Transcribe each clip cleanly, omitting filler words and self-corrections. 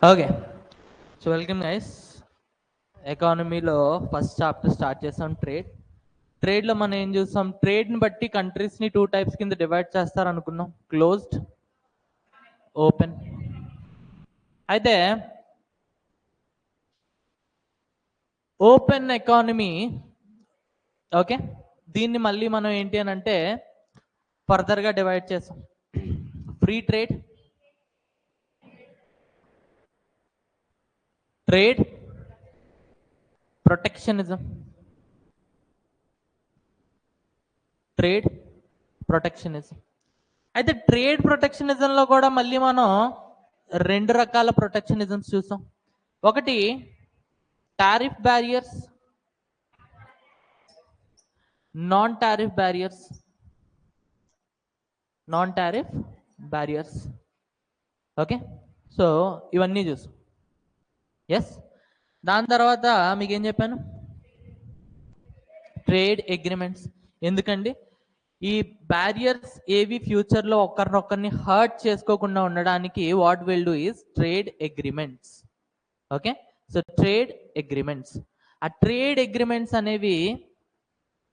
Okay, so welcome guys. ఎకానమీలో first chapter start చేసాం. ట్రేడ్లో మనం ఏం చూస్తాం? ట్రేడ్ని బట్టి కంట్రీస్ని 2 టైప్స్ కింద డివైడ్ చేస్తారు అనుకున్నాం, క్లోజ్డ్, ఓపెన్. అయితే ఓపెన్ ఎకానమీ, ఓకే, దీన్ని మళ్ళీ మనం ఏంటి అని అంటే ఫర్దర్గా డివైడ్ చేసాం. Free trade, trade protectionism, trade protectionism. అయితే ట్రేడ్ ప్రొటెక్షనిజంలో కూడా మళ్ళీ మనం 2 రకాల ప్రొటెక్షనిజమ్స్ చూసాం. ఒకటి tariff barriers, non tariff barriers. Okay, so ఇవన్నీ చూసాం. ఎస్, దాని తర్వాత మీకు ఏం చెప్పాను? Trade agreements. ఎందుకండి ఈ బ్యారియర్స్ ఏవి ఫ్యూచర్లో ఒకరినొకరిని హర్ట్ చేసుకోకుండా ఉండడానికి what will do is trade agreements. Okay, so trade agreements. ఆ ట్రేడ్ అగ్రిమెంట్స్ అనేవి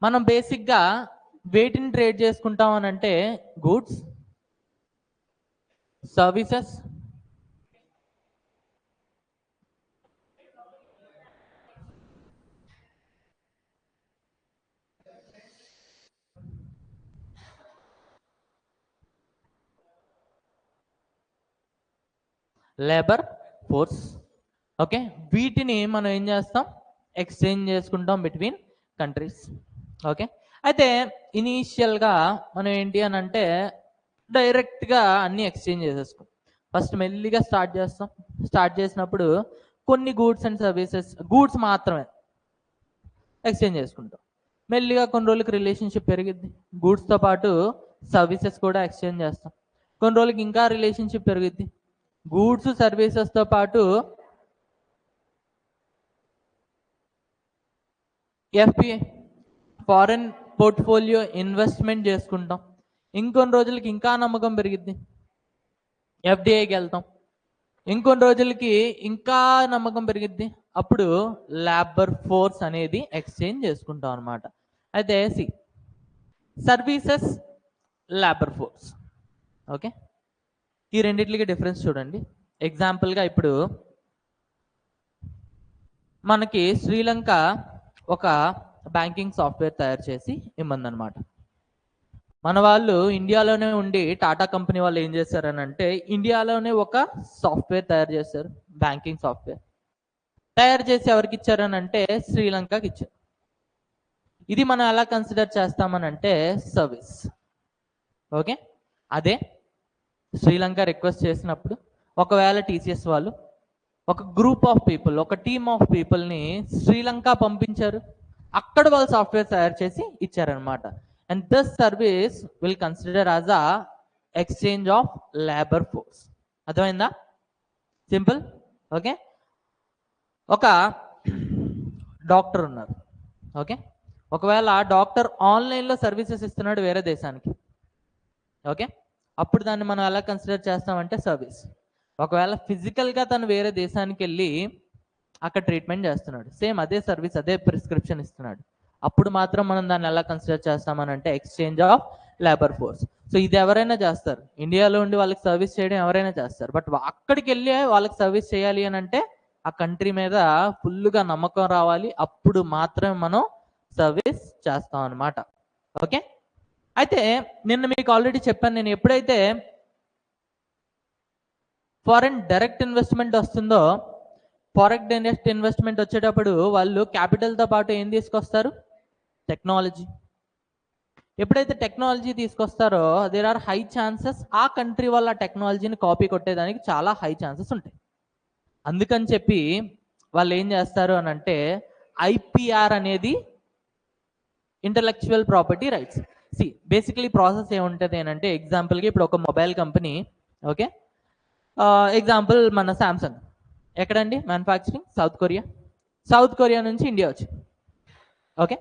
మనం బేసిక్గా వేటిని ట్రేడ్ చేసుకుంటాం అని అంటే goods, services, labour force. Okay, వీటిని మనం ఏం చేస్తాం? ఎక్స్చేంజ్ చేసుకుంటాం బిట్వీన్ కంట్రీస్. ఓకే, అయితే ఇనీషియల్గా మనం ఏంటి అని అంటే డైరెక్ట్గా అన్నీ ఎక్స్చేంజ్ చేసేసుకోం. ఫస్ట్ మెల్లిగా స్టార్ట్ చేస్తాం. స్టార్ట్ చేసినప్పుడు కొన్ని గూడ్స్ అండ్ సర్వీసెస్, గూడ్స్ మాత్రమే ఎక్స్చేంజ్ చేసుకుంటాం. మెల్లిగా కొన్ని రోజులకి రిలేషన్షిప్ పెరిగిద్ది, గూడ్స్తో పాటు సర్వీసెస్ కూడా ఎక్స్చేంజ్ చేస్తాం. కొన్ని రోజులకి ఇంకా రిలేషన్షిప్ పెరిగిద్ది, గూడ్స్ సర్వీసెస్తో పాటు ఎఫ్పిఐ, ఫారెన్ పోర్ట్ఫోలియో ఇన్వెస్ట్మెంట్ చేసుకుంటాం. ఇంకొన్ని రోజులకి ఇంకా నమ్మకం పెరిగిద్ది, ఎఫ్డిఐకి వెళ్తాం. ఇంకొన్ని రోజులకి ఇంకా నమ్మకం పెరిగిద్ది, అప్పుడు లేబర్ ఫోర్స్ అనేది ఎక్స్చేంజ్ చేసుకుంటాం అనమాట. అయితే సర్వీసెస్, లేబర్ ఫోర్స్. ఓకే, ఈ రెండిట్లకి డిఫరెన్స్ చూడండి. ఎగ్జాంపుల్గా ఇప్పుడు మనకి శ్రీలంక ఒక బ్యాంకింగ్ సాఫ్ట్వేర్ తయారు చేసి ఇమ్మందనమాట. మన వాళ్ళు ఇండియాలోనే ఉండి టాటా కంపెనీ వాళ్ళు ఏం చేశారని అంటే ఇండియాలోనే ఒక సాఫ్ట్వేర్ తయారు చేశారు, బ్యాంకింగ్ సాఫ్ట్వేర్ తయారు చేసి ఎవరికి ఇచ్చారని అంటే శ్రీలంకకి ఇచ్చారు. ఇది మనం ఎలా కన్సిడర్ చేస్తామని అంటే సర్వీస్. ఓకే, అదే శ్రీలంక రిక్వెస్ట్ చేసినప్పుడు ఒకవేళ టీసీఎస్ వాళ్ళు ఒక గ్రూప్ ఆఫ్ పీపుల్, ఒక టీమ్ ఆఫ్ పీపుల్ని శ్రీలంక పంపించారు, అక్కడ వాళ్ళు సాఫ్ట్వేర్ తయారు చేసి ఇచ్చారనమాట. And this service will consider as a exchange of labour force. అర్థమైందా? సింపుల్. ఓకే, ఒక డాక్టర్ ఉన్నారు. ఓకే, ఒకవేళ డాక్టర్ ఆన్లైన్లో సర్వీసెస్ ఇస్తున్నాడు వేరే దేశానికి. ఓకే, అప్పుడు దాన్ని మనం ఎలా కన్సిడర్ చేస్తామంటే సర్వీస్. ఒకవేళ ఫిజికల్గా తను వేరే దేశానికి వెళ్ళి అక్కడ ట్రీట్మెంట్ చేస్తున్నాడు, సేమ్ అదే సర్వీస్, అదే ప్రిస్క్రిప్షన్ ఇస్తున్నాడు, అప్పుడు మాత్రం మనం దాన్ని ఎలా కన్సిడర్ చేస్తామని అంటే exchange of labour force. So ఇది ఎవరైనా చేస్తారు, ఇండియాలో ఉండి వాళ్ళకి సర్వీస్ చేయడం ఎవరైనా చేస్తారు. బట్ అక్కడికి వెళ్ళి వాళ్ళకి సర్వీస్ చేయాలి అని అంటే ఆ కంట్రీ మీద ఫుల్గా నమ్మకం రావాలి, అప్పుడు మాత్రమే మనం సర్వీస్ చేస్తాం అనమాట. ఓకే, అయితే నిన్న మీకు ఆల్రెడీ చెప్పాను, నేను ఎప్పుడైతే ఫారెన్ డైరెక్ట్ ఇన్వెస్ట్మెంట్ వస్తుందో, ఫారెన్ డైరెక్ట్ ఇన్వెస్ట్మెంట్ వచ్చేటప్పుడు వాళ్ళు క్యాపిటల్తో పాటు ఏం తీసుకొస్తారు? టెక్నాలజీ. ఎప్పుడైతే టెక్నాలజీ తీసుకొస్తారో దేర్ ఆర్ హై ఛాన్సెస్ ఆ కంట్రీ వాళ్ళ టెక్నాలజీని కాపీ కొట్టేదానికి చాలా హై ఛాన్సెస్ ఉంటాయి. అందుకని చెప్పి వాళ్ళు ఏం చేస్తారు అని అంటే ఐపీఆర్ అనేది intellectual property rights. Basically process ఏముంటుంది అని అంటే ఎగ్జాంపుల్గా ఇప్పుడు ఒక మొబైల్ కంపెనీ, ఓకే, ఎగ్జాంపుల్ మన శాంసంగ్ ఎక్కడండి మ్యానుఫ్యాక్చరింగ్? సౌత్ కొరియా నుంచి ఇండియా వచ్చింది. ఓకే,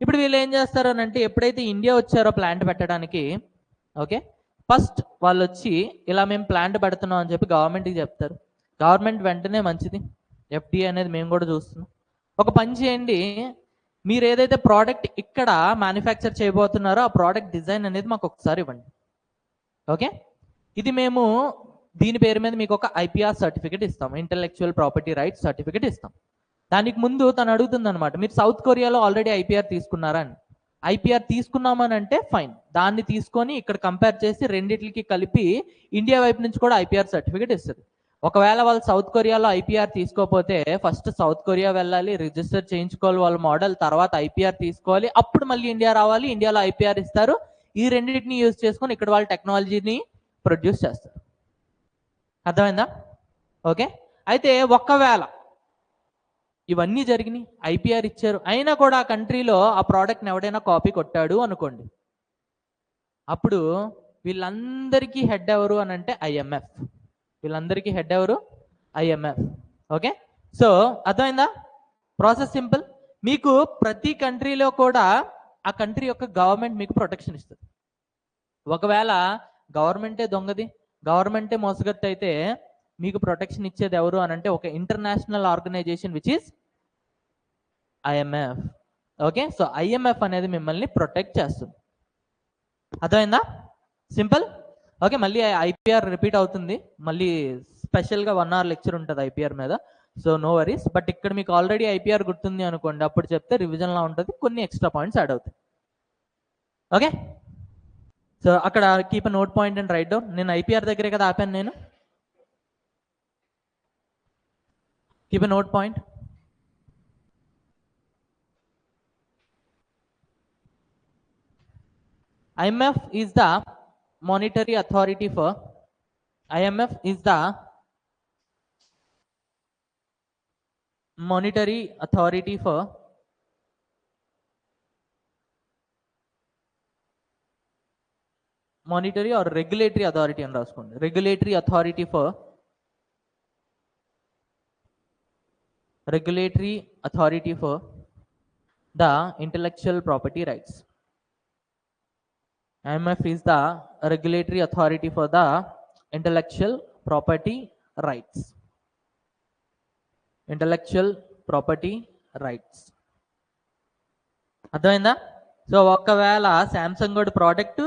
ఇప్పుడు వీళ్ళు ఏం చేస్తారు అని అంటే ఎప్పుడైతే ఇండియా వచ్చారో ప్లాంట్ పెట్టడానికి, ఓకే, ఫస్ట్ వాళ్ళు వచ్చి ఇలా మేము ప్లాంట్ పెడుతున్నాం అని చెప్పి గవర్నమెంట్కి చెప్తారు. గవర్నమెంట్ వెంటనే మంచిది, ఎఫ్డిఏ అనేది మేము కూడా చూస్తున్నాం. ఒక పని చేయండి, మీరు ఏదైతే ప్రోడక్ట్ ఇక్కడ మ్యానుఫ్యాక్చర్ చేయబోతున్నారో ఆ ప్రోడక్ట్ డిజైన్ అనేది మాకు ఒకసారి ఇవ్వండి. ఓకే, ఇది మేము దీని పేరు మీద మీకు ఒక ఐపీఆర్ సర్టిఫికేట్ ఇస్తాం, ఇంటెలెక్చువల్ ప్రాపర్టీ రైట్స్ సర్టిఫికేట్ ఇస్తాం. దానికి ముందు తను అడుగుతుంది అనమాట, మీరు సౌత్ కొరియాలో ఆల్రెడీ ఐపీఆర్ తీసుకున్నారా అని. ఐపీఆర్ తీసుకున్నామని అంటే ఫైన్, దాన్ని తీసుకొని ఇక్కడ కంపేర్ చేసి రెండిట్లకి కలిపి ఇండియా వైపు నుంచి కూడా ఐపీఆర్ సర్టిఫికేట్ ఇస్తుంది. ఒకవేళ వాళ్ళు సౌత్ కొరియాలో ఐపీఆర్ తీసుకోకపోతే ఫస్ట్ సౌత్ కొరియా వెళ్ళాలి, రిజిస్టర్ చేయించుకోవాలి వాళ్ళ మోడల్, తర్వాత ఐపీఆర్ తీసుకోవాలి, అప్పుడు మళ్ళీ ఇండియా రావాలి, ఇండియాలో ఐపీఆర్ ఇస్తారు. ఈ రెండింటిని యూజ్ చేసుకొని ఇక్కడ వాళ్ళ టెక్నాలజీని ప్రొడ్యూస్ చేస్తారు. అర్థమైందా? ఓకే, అయితే ఒకవేళ ఇవన్నీ జరిగినాయి, ఐపీఆర్ ఇచ్చారు, అయినా కూడా ఆ కంట్రీలో ఆ ప్రోడక్ట్ని ఎవడైనా కాపీ కొట్టాడు అనుకోండి, అప్పుడు వీళ్ళందరికీ హెడ్ ఎవరు అని అంటే ఐఎంఎఫ్. వీళ్ళందరికీ హెడ్ ఎవరు? ఐఎంఎఫ్. ఓకే, సో అర్థమైందా? Process simple. మీకు ప్రతి కంట్రీలో కూడా ఆ కంట్రీ యొక్క గవర్నమెంట్ మీకు ప్రొటెక్షన్ ఇస్తుంది. ఒకవేళ గవర్నమెంటే దొంగది, గవర్నమెంటే మోసగత్తి అయితే మీకు ప్రొటెక్షన్ ఇచ్చేది ఎవరు అని అంటే ఒక international organisation which is IMF. Okay, so IMF అనేది మిమ్మల్ని ప్రొటెక్ట్ చేస్తుంది. అర్థమైందా? సింపుల్. ఓకే, మళ్ళీ ఐపీఆర్ రిపీట్ అవుతుంది, మళ్ళీ స్పెషల్గా 1 hour లెక్చర్ ఉంటుంది ఐపీఆర్ మీద, సో నో వరీస్. బట్ ఇక్కడ మీకు ఆల్రెడీ ఐపీఆర్ గుర్తుంది అనుకోండి, అప్పుడు చెప్తే రివిజన్లో ఉంటుంది, కొన్ని ఎక్స్ట్రా పాయింట్స్ యాడ్ అవుతాయి. ఓకే, సో అక్కడ keep a note point and right down. నేను ఐపీఆర్ దగ్గరే కదా ఆపాను, నేను keep a note point. IMF is the monetary authority for IMF is the monetary authority for monetary or regulatory authority అని రాసుకోండి. regulatory authority for regulatory authority for the intellectual property rights. IMF is the regulatory authority for the intellectual property rights. Intellectual property rights. అర్థమైందా? So ఒకవేళ Samsung gourd product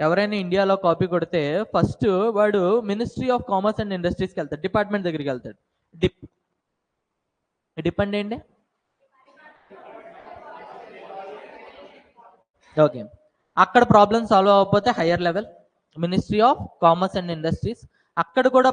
ఎవరైనా ఇండియాలో copy కొడితే first వాడు ministry of commerce and ఇండస్ట్రీస్కి వెళ్తాడు, department దగ్గరికి వెళ్తాడు. Dip అంటే ఏంటి? ఓకే, అక్కడ ప్రాబ్లమ్ సాల్వ్ అవ్వకపోతే higher level ministry of commerce and industries, అక్కడ కూడా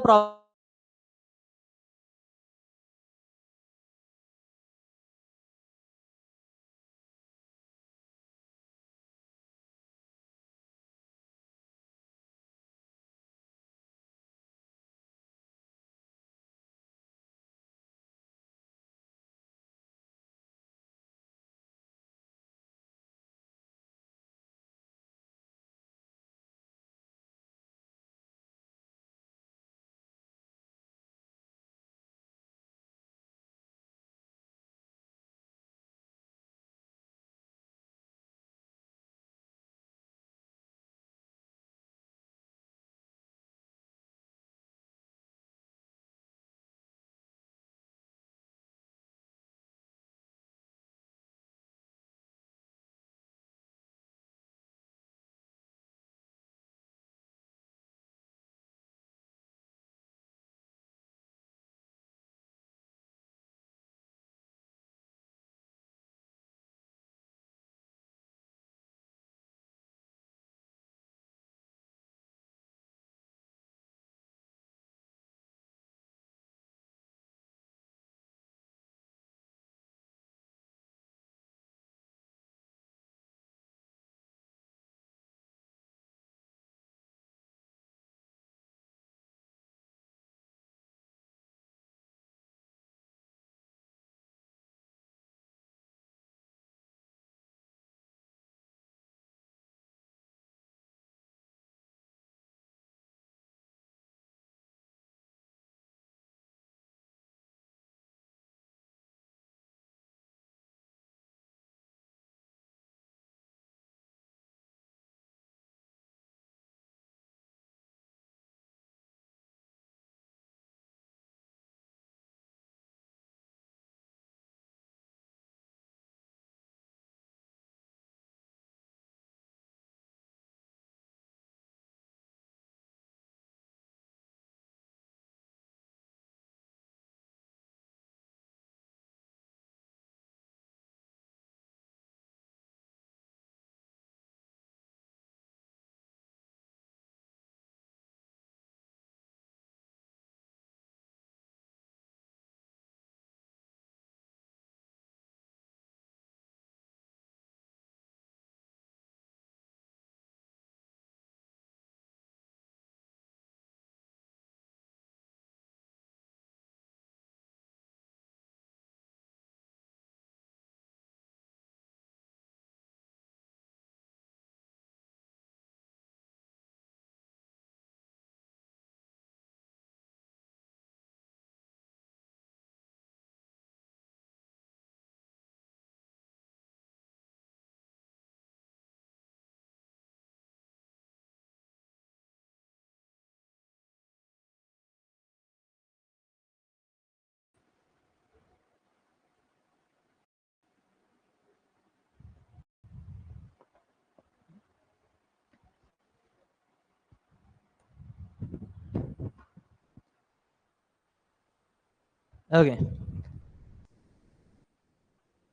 ఓకే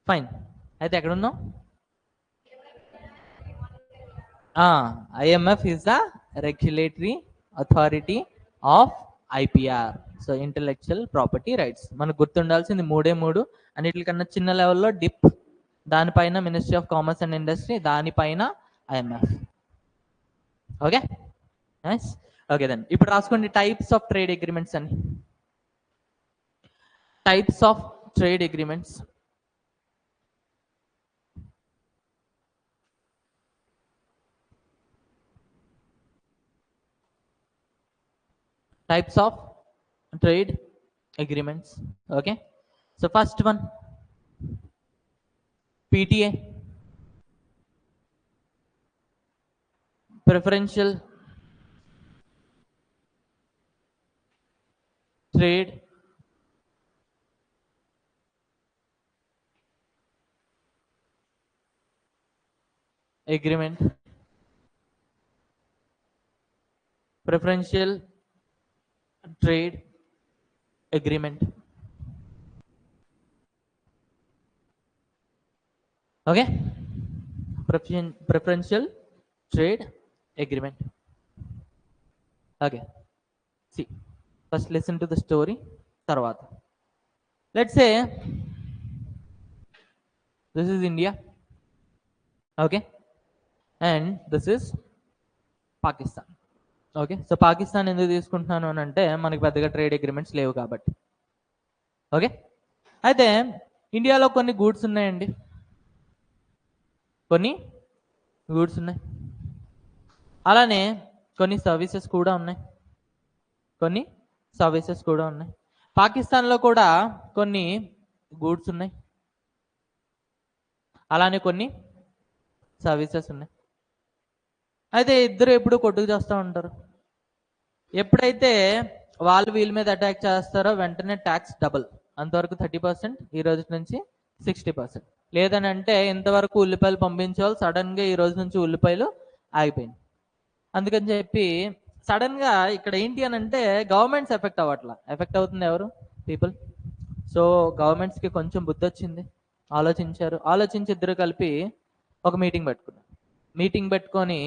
ఫైన్. అయితే ఎక్కడ ఉన్నాం? IMF is the regulatory authority of IPR. So intellectual property rights. మనకు గుర్తుండాల్సింది మూడు, అన్నిటికన్నా చిన్న లెవెల్లో డిప్, దానిపైన ministry of commerce and industry, దానిపైన IMF. Okay nice. Okay then ఇప్పుడు రాసుకోండి టైప్స్ ఆఫ్ ట్రేడ్ అగ్రిమెంట్స్ అని. Types of trade agreements. Types of trade agreements. Okay, so first one, PTA, preferential trade agreement. Preferential trade agreement. Okay, preferential trade agreement. Okay, see, first listen to the story. Tarvata, let's say this is India. Okay, and this is Pakistan. Okay, so Pakistan ఎందుకు తీసుకుంటున్నాను అని అంటే మనకి పెద్దగా trade agreements లేవు కాబట్టి. Okay, అయితే ఇండియాలో కొన్ని గూడ్స్ ఉన్నాయండి, కొన్ని గూడ్స్ ఉన్నాయి, అలానే కొన్ని సర్వీసెస్ కూడా ఉన్నాయి, కొన్ని సర్వీసెస్ కూడా ఉన్నాయి. పాకిస్తాన్లో కూడా కొన్ని గూడ్స్ ఉన్నాయి, అలానే కొన్ని సర్వీసెస్ ఉన్నాయి. అయితే ఇద్దరు ఎప్పుడు కొట్టుకు చేస్తూ ఉంటారు. ఎప్పుడైతే వాళ్ళు వీళ్ళ మీద అటాక్ చేస్తారో వెంటనే ట్యాక్స్ డబుల్, అంతవరకు 30%, ఈ రోజు నుంచి 60%. లేదని అంటే ఇంతవరకు ఉల్లిపాయలు పంపించేవాళ్ళు సడన్ గా ఈ రోజు నుంచి ఉల్లిపాయలు ఆగిపోయింది. అందుకని చెప్పి సడన్ గా ఇక్కడ ఏంటి అని అంటే గవర్నమెంట్స్ ఎఫెక్ట్ అవ్వట్లా, ఎఫెక్ట్ అవుతుంది ఎవరు? పీపుల్. సో గవర్నమెంట్స్ కి కొంచెం బుద్ధి వచ్చింది, ఆలోచించి ఇద్దరు కలిపి ఒక మీటింగ్ పెట్టుకున్నారు. మీటింగ్ పెట్టుకొని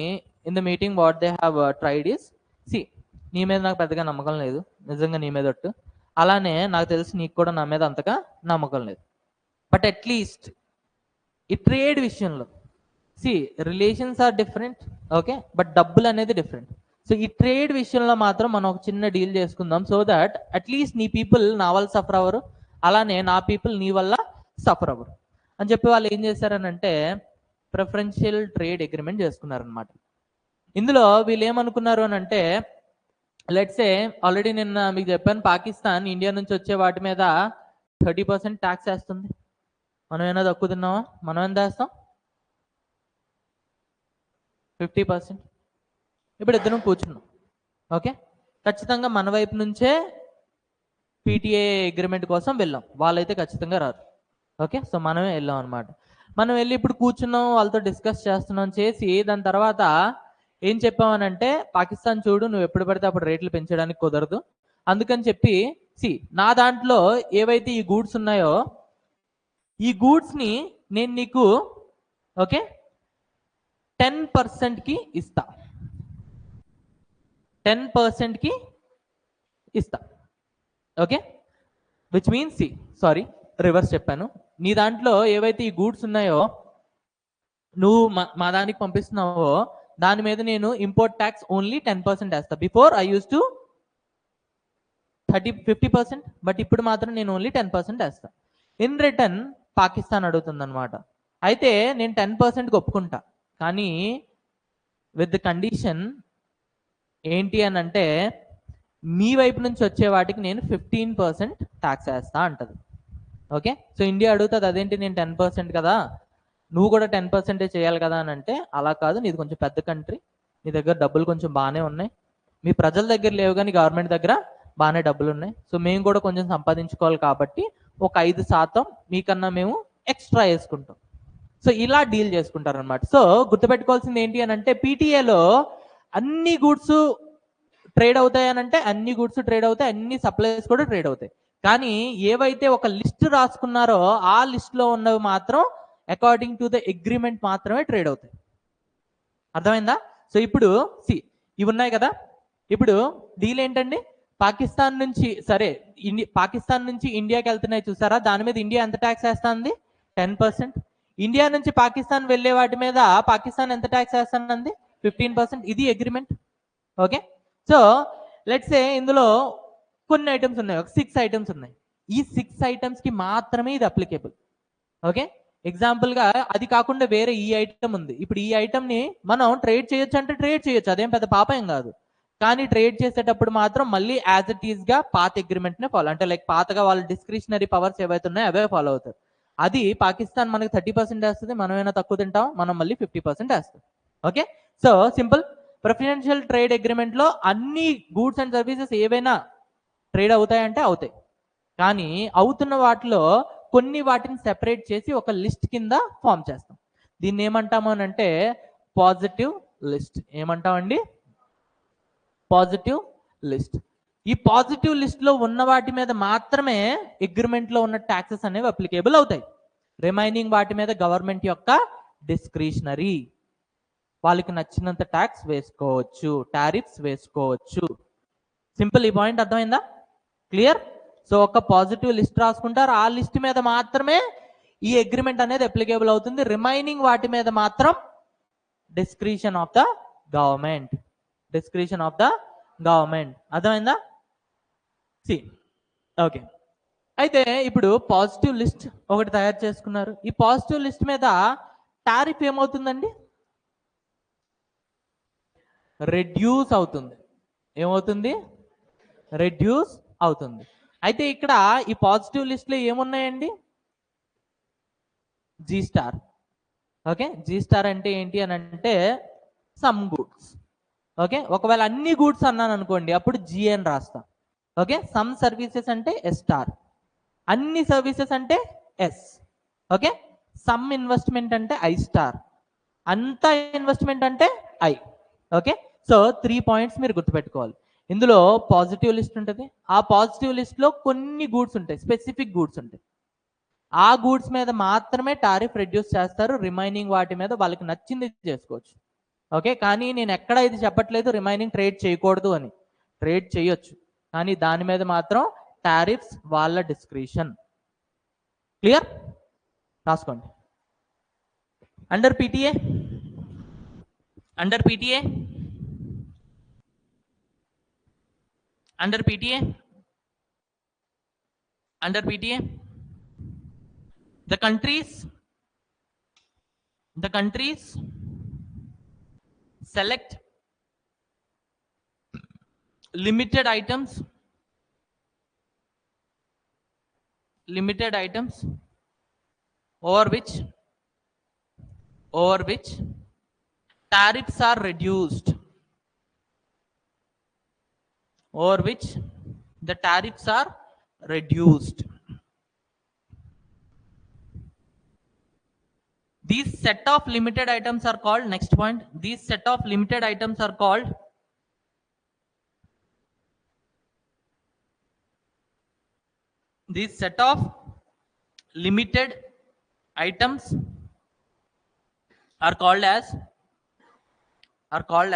in the meeting what they have tried is, see, నీ మీద నాకు పెద్దగా నమ్మకం లేదు, నిజంగా నీ మీద ఒట్టు, అలానే నాకు తెలిసి నీకు కూడా నా మీద అంతగా నమ్మకం లేదు, బట్ అట్లీస్ట్ ఈ ట్రేడ్ విషయంలో, see, relations are different, okay, but డబ్బులు అనేది డిఫరెంట్. సో ఈ ట్రేడ్ విషయంలో మాత్రం మనం ఒక చిన్న డీల్ చేసుకుందాం, సో దట్ అట్లీస్ట్ నీ పీపుల్ నా వల్ల సఫర్ అవ్వరు, అలానే నా పీపుల్ నీ వల్ల సఫర్ అవ్వరు అని చెప్పి వాళ్ళు ఏం చేశారనంటే ప్రిఫరెన్షియల్ ట్రేడ్ అగ్రిమెంట్ చేసుకున్నారనమాట. ఇందులో వీళ్ళు ఏమనుకున్నారు అని అంటే, లెట్స్ సే ఆల్రెడీ నిన్న మీకు చెప్పాను, పాకిస్తాన్ ఇండియా నుంచి వచ్చే వాటి మీద 30% ట్యాక్స్ వేస్తుంది. మనం ఏమైనా తక్కువ తిన్నామా? మనం ఎంత వేస్తాం? 50%. ఇప్పుడు ఇద్దరం కూర్చున్నాం, ఓకే, ఖచ్చితంగా మన వైపు నుంచే PTA అగ్రిమెంట్ కోసం వెళ్ళాం, వాళ్ళైతే ఖచ్చితంగా రారు. ఓకే, సో మనమే వెళ్ళాం అనమాట. మనం వెళ్ళి ఇప్పుడు కూర్చున్నాం, వాళ్ళతో డిస్కస్ చేస్తున్నాం, చేసి దాని తర్వాత ఏం చెప్పామనంటే, పాకిస్తాన్ చూడు, నువ్వు ఎప్పుడు పడితే అప్పుడు రేట్లు పెంచడానికి కుదరదు, అందుకని చెప్పి సి, నా దాంట్లో ఏవైతే ఈ గూడ్స్ ఉన్నాయో ఈ గూడ్స్ ని నేను నీకు ఓకే 10% కి ఇస్తా, 10% కి ఇస్తా. Okay, which means, see, sorry reverse చెప్పాను, నీ దాంట్లో ఏవైతే ఈ గూడ్స్ ఉన్నాయో నువ్వు మా దానికి పంపిస్తున్నావో దాని మీద నేను ఇంపోర్ట్ ట్యాక్స్ ఓన్లీ 10% వేస్తా. Before I use to 50%, but ఇప్పుడు మాత్రం నేను ఓన్లీ 10% వేస్తా. ఇన్ రిటర్న్ పాకిస్తాన్ అడుగుతుంది అనమాట, అయితే నేను 10%కి ఒప్పుకుంటా, కానీ విత్ ద కండిషన్ ఏంటి అని అంటే మీ వైపు నుంచి వచ్చే వాటికి నేను 15% ట్యాక్స్ వేస్తా అంటది. ఓకే, సో ఇండియా అడుగుతుంది, అదేంటి నేను 10% కదా, నువ్వు కూడా 10% చేయాలి కదా అని అంటే, అలా కాదు, నీది కొంచెం పెద్ద కంట్రీ, నీ దగ్గర డబ్బులు కొంచెం బాగానే ఉన్నాయి, మీ ప్రజల దగ్గర లేవు కానీ గవర్నమెంట్ దగ్గర బాగానే డబ్బులు ఉన్నాయి, సో మేము కూడా కొంచెం సంపాదించుకోవాలి కాబట్టి ఒక 5% మీకన్నా మేము ఎక్స్ట్రా వేసుకుంటాం. సో ఇలా డీల్ చేసుకుంటారు అనమాట. సో గుర్తుపెట్టుకోవాల్సింది ఏంటి అని అంటే, PTA అన్ని గూడ్స్ ట్రేడ్ అవుతాయి అని అంటే అన్ని గూడ్స్ ట్రేడ్ అవుతాయి, అన్ని సప్లైస్ కూడా ట్రేడ్ అవుతాయి. కానీ ఏవైతే ఒక లిస్ట్ రాసుకున్నారో ఆ లిస్ట్ లో ఉన్నవి మాత్రం అకార్డింగ్ టు ద అగ్రిమెంట్ మాత్రమే ట్రేడ్ అవుతాయి. అర్థమైందా? సో ఇప్పుడు ఇవి ఉన్నాయి కదా, ఇప్పుడు డీల్ ఏంటండి, పాకిస్తాన్ నుంచి పాకిస్తాన్ నుంచి ఇండియాకి వెళ్తున్నాయి చూసారా, దాని మీద ఇండియా ఎంత ట్యాక్స్ వేస్తుంది? 10%. ఇండియా నుంచి పాకిస్తాన్ వెళ్ళే వాటి మీద పాకిస్తాన్ ఎంత ట్యాక్స్ వేస్తుంది? 15%. ఇది agreement. Okay, so let's say ఇందులో కొన్ని ఐటమ్స్ ఉన్నాయి, ఒక 6 ఐటమ్స్ ఉన్నాయి. ఈ 6 ఐటమ్స్ కి మాత్రమే ఇది అప్లికేబుల్. ఓకే, ఎగ్జాంపుల్ గా అది కాకుండా వేరే ఈ ఐటమ్ ఉంది. ఇప్పుడు ఈ ఐటమ్ ని మనం ట్రేడ్ చేయొచ్చు అంటే ట్రేడ్ చేయొచ్చు, అదేం పెద్ద పాపం కాదు. కానీ ట్రేడ్ చేసేటప్పుడు మాత్రం మళ్ళీ యాజ్ ఇట్ ఈస్ గా పాత అగ్రిమెంట్ నే ఫాలో, అంటే లైక్ పాతగా వాళ్ళ డిస్క్రిషనరీ పవర్స్ ఏవైతే ఉన్నాయో అవే ఫాలో అవుతారు. అది పాకిస్తాన్ మనకి 30% వేస్తుంది, మనం ఏమైనా తక్కువ తింటాం, మనం మళ్ళీ 50% వేస్తాం. Okay, so simple. Preferential trade agreement లో అన్ని గూడ్స్ అండ్ సర్వీసెస్ ఏవైనా ట్రేడ్ అవుతాయంటే అవుతాయి, కానీ అవుతున్న వాటిలో కొన్ని వాటిని సెపరేట్ చేసి ఒక లిస్ట్ కింద ఫామ్ చేస్తాం. దీన్ని ఏమంటాము అని అంటే పాజిటివ్ లిస్ట్. ఏమంటామండి? Positive list. ఈ పాజిటివ్ లిస్ట్ లో ఉన్న వాటి మీద మాత్రమే అగ్రిమెంట్ లో ఉన్న ట్యాక్సెస్ అనేవి అప్లికేబుల్ అవుతాయి. రిమైనింగ్ వాటి మీద గవర్నమెంట్ యొక్క డిస్క్రిషనరీ, వాళ్ళకి నచ్చినంత ట్యాక్స్ వేసుకోవచ్చు, టారిఫ్స్ వేసుకోవచ్చు. సింపుల్. ఈ పాయింట్ అర్థమైందా? క్లియర్? సో ఒక పాజిటివ్ లిస్ట్ రాసుకుంటారు, ఆ లిస్ట్ మీద మాత్రమే ఈ అగ్రిమెంట్ అనేది అప్లికేబుల్ అవుతుంది. రిమైనింగ్ వాటి మీద మాత్రం discretion of the government. Discretion of the government. అర్థమైందా? ఓకే, అయితే ఇప్పుడు పాజిటివ్ లిస్ట్ ఒకటి తయారు చేసుకున్నారు. ఈ పాజిటివ్ లిస్ట్ మీద టారిఫ్ ఏమవుతుందండి? రెడ్యూస్ అవుతుంది. ఏమవుతుంది? రెడ్యూస్ అవుతుంది. అయితే ఇక్కడ ఈ పాజిటివ్ లిస్ట్ లో ఏమున్నాయండి? G star. Okay, G star అంటే ఏంటి అని అంటే సమ్ గూడ్స్. ఓకే, ఒకవేళ అన్ని గూడ్స్ అన్నాను అనుకోండి, అప్పుడు జీ అని రాస్తాం. ఓకే, సమ్ సర్వీసెస్ అంటే ఎస్ స్టార్, అన్ని సర్వీసెస్ అంటే ఎస్. ఓకే, సమ్ ఇన్వెస్ట్మెంట్ అంటే ఐ స్టార్, అంత ఇన్వెస్ట్మెంట్ అంటే ఐ. ఓకే, సో 3 పాయింట్స్ మీరు గుర్తుపెట్టుకోవాలి. ఇందులో పాజిటివ్ లిస్ట్ ఉంటుంది, ఆ పాజిటివ్ లిస్ట్ లో కొన్ని గూడ్స్ ఉంటాయి, స్పెసిఫిక్ గూడ్స్ ఉంటాయి. ఆ గూడ్స్ మీద మాత్రమే టారిఫ్ రెడ్యూస్ చేస్తారు, రిమైనింగ్ వాటి మీద వాళ్ళకి నచ్చింది చేసుకోవచ్చు. ఓకే, కానీ నేను ఎక్కడ ఇది చెప్పట్లేదు రిమైనింగ్ ట్రేడ్ చేయకూడదు అని, ట్రేడ్ చేయొచ్చు, కానీ దాని మీద మాత్రం టారిఫ్స్ వాళ్ళ డిస్క్రిషన్. క్లియర్? రాసుకోండి. Under PTA, under PTA, under PTA, under PTA, the countries select limited items over which tariffs are reduced, over which the tariffs are reduced. These set of limited items are called, next point, these set of limited items are called these set of limited items are called